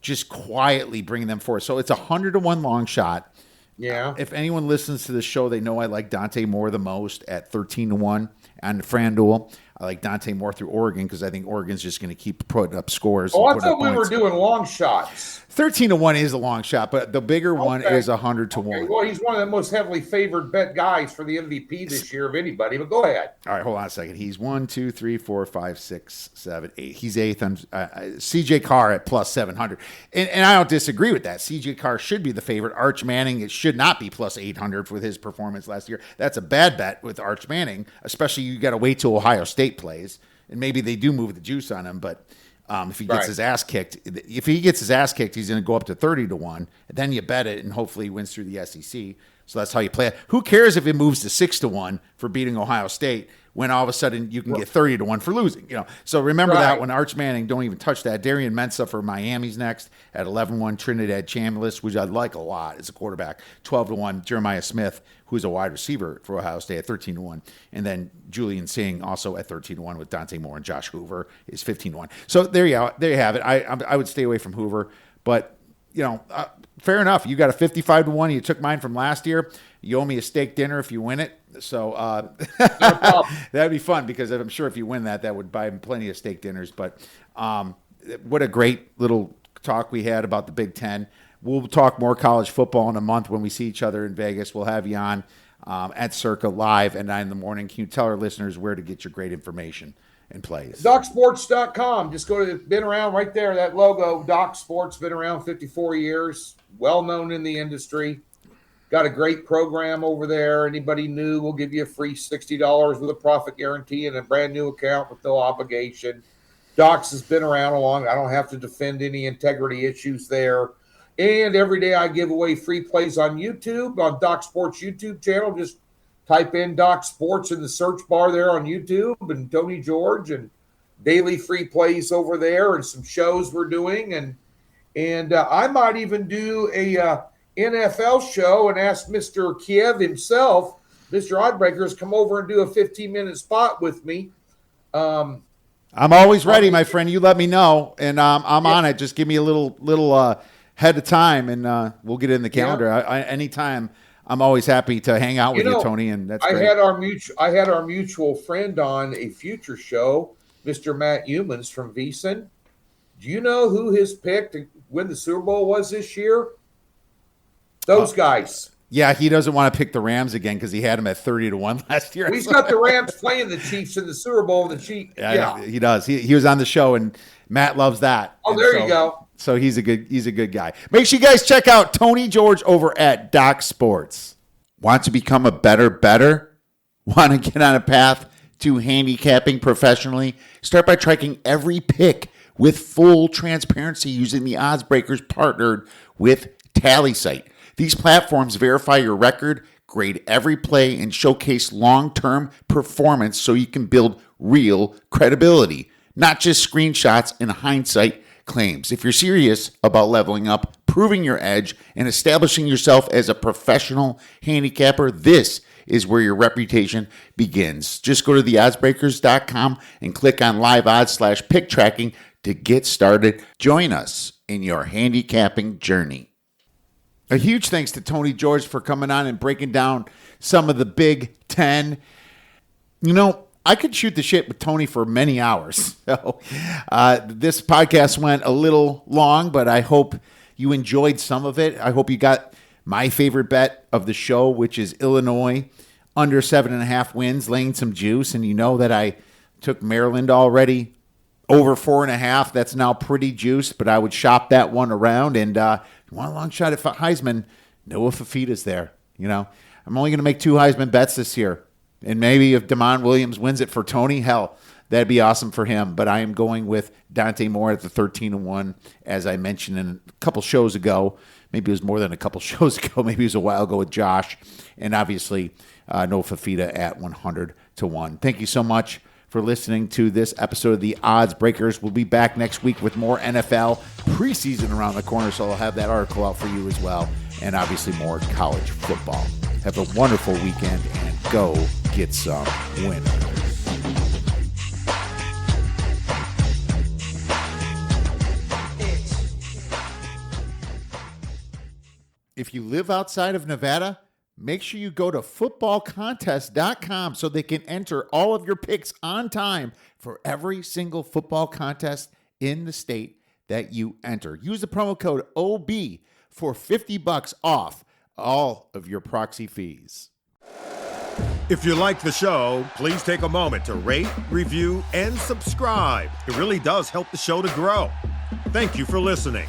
just quietly bringing them forward. So it's 100-1 long shot. Yeah. If anyone listens to the show, they know I like Dante Moore the most at 13-1 on FanDuel. I like Dante Moore through Oregon because I think Oregon's just going to keep putting up scores. Oh, I and putting thought up we were points. doing long shots. 13-1 is a long shot, but the bigger one is 100-1. Okay, well, he's one of the most heavily favored bet guys for the MVP this year of anybody, but go ahead. All right, hold on a second. He's 1, 2, 3, 4, 5, 6, 7, 8. He's eighth on CJ Carr at plus 700. And I don't disagree with that. CJ Carr should be the favorite. Arch Manning, it should not be plus 800 with his performance last year. That's a bad bet with Arch Manning, especially you got to wait till Ohio State plays. And maybe they do move the juice on him, but if he gets his ass kicked, he's going to go up to 30-1. And then you bet it, and hopefully he wins through the SEC. So that's how you play it. Who cares if it moves to 6-1 for beating Ohio State when all of a sudden you can get 30-1 for losing? So remember that when Arch Manning, don't even touch that. Darian Mensah for Miami's next at 11-1. Trinidad Chambliss, which I like a lot as a quarterback, 12-1. Jeremiah Smith, who's a wide receiver for Ohio State, at 13-1. And then Julian Singh also at 13-1 with Dante Moore, and Josh Hoover is 15-1. So there you have it. I would stay away from Hoover, but fair enough. You got a 55-1. You took mine from last year. You owe me a steak dinner if you win it. So that'd be fun because I'm sure if you win that would buy him plenty of steak dinners. But what a great little talk we had about the Big Ten. We'll talk more college football in a month when we see each other in Vegas. We'll have you on at Circa live at 9 in the morning. Can you tell our listeners where to get your great information and plays? DocSports.com. Just go to been around right there. That logo, Doc Sports, been around 54 years. Well known in the industry. Got a great program over there. Anybody new, we'll give you a free $60 with a profit guarantee and a brand new account with no obligation. Docs has been around a long. I don't have to defend any integrity issues there. And every day I give away free plays on YouTube, on Doc Sports YouTube channel. Just type in Doc Sports in the search bar there on YouTube, and Tony George, and daily free plays over there, and some shows we're doing. And I might even do a NFL show and ask Mr. Kiev himself, Mr. Oddbreakers, come over and do a 15-minute spot with me. I'm always ready, my friend. You let me know, and I'm on it. Just give me a little head of time, and we'll get it in the calendar. Anytime, I'm always happy to hang out with you, Tony, and that's great. I had our mutual friend on a future show, Mr. Matt Humans from VSiN. Do you know who his pick to win the Super Bowl was this year? Those guys. Yeah, he doesn't want to pick the Rams again because he had them at 30-1 last year. Well, he's got the Rams playing the Chiefs in the Super Bowl. And the Chiefs, yeah, he does. He was on the show, and Matt loves that. Oh, there you go. So he's a good guy. Make sure you guys check out Tony George over at Doc Sports. Want to become a better? Want to get on a path to handicapping professionally? Start by tracking every pick with full transparency using the Odds Breakers partnered with TallySight. These platforms verify your record, grade every play, and showcase long-term performance so you can build real credibility, not just screenshots and hindsight claims. If you're serious about leveling up, proving your edge, and establishing yourself as a professional handicapper, this is where your reputation begins. Just go to theoddsbreakers.com and click on live odds /pick tracking to get started. Join us in your handicapping journey. A huge thanks to Tony George for coming on and breaking down some of the Big Ten. You know, I could shoot the shit with Tony for many hours. So this podcast went a little long, but I hope you enjoyed some of it. I hope you got my favorite bet of the show, which is Illinois under 7.5 wins, laying some juice. And you know that I took Maryland already over 4.5. That's now pretty juiced, but I would shop that one around. And you want a long shot at Heisman? Noah Fifita's there. You know, I'm only going to make 2 Heisman bets this year. And maybe if Damon Williams wins it for Tony, hell, that'd be awesome for him. But I am going with Dante Moore at the 13-1, as I mentioned in a couple shows ago. Maybe it was more than a couple shows ago. Maybe it was a while ago with Josh. And obviously, Noah Fifita at 100-1. Thank you so much for listening to this episode of The Odds Breakers. We'll be back next week with more NFL preseason around the corner, so I'll have that article out for you as well. And obviously more college football. Have a wonderful weekend and go get some winners. If you live outside of Nevada, make sure you go to footballcontest.com so they can enter all of your picks on time for every single football contest in the state that you enter. Use the promo code OB for $50 off all of your proxy fees. If you like the show, please take a moment to rate, review, and subscribe. It really does help the show to grow. Thank you for listening.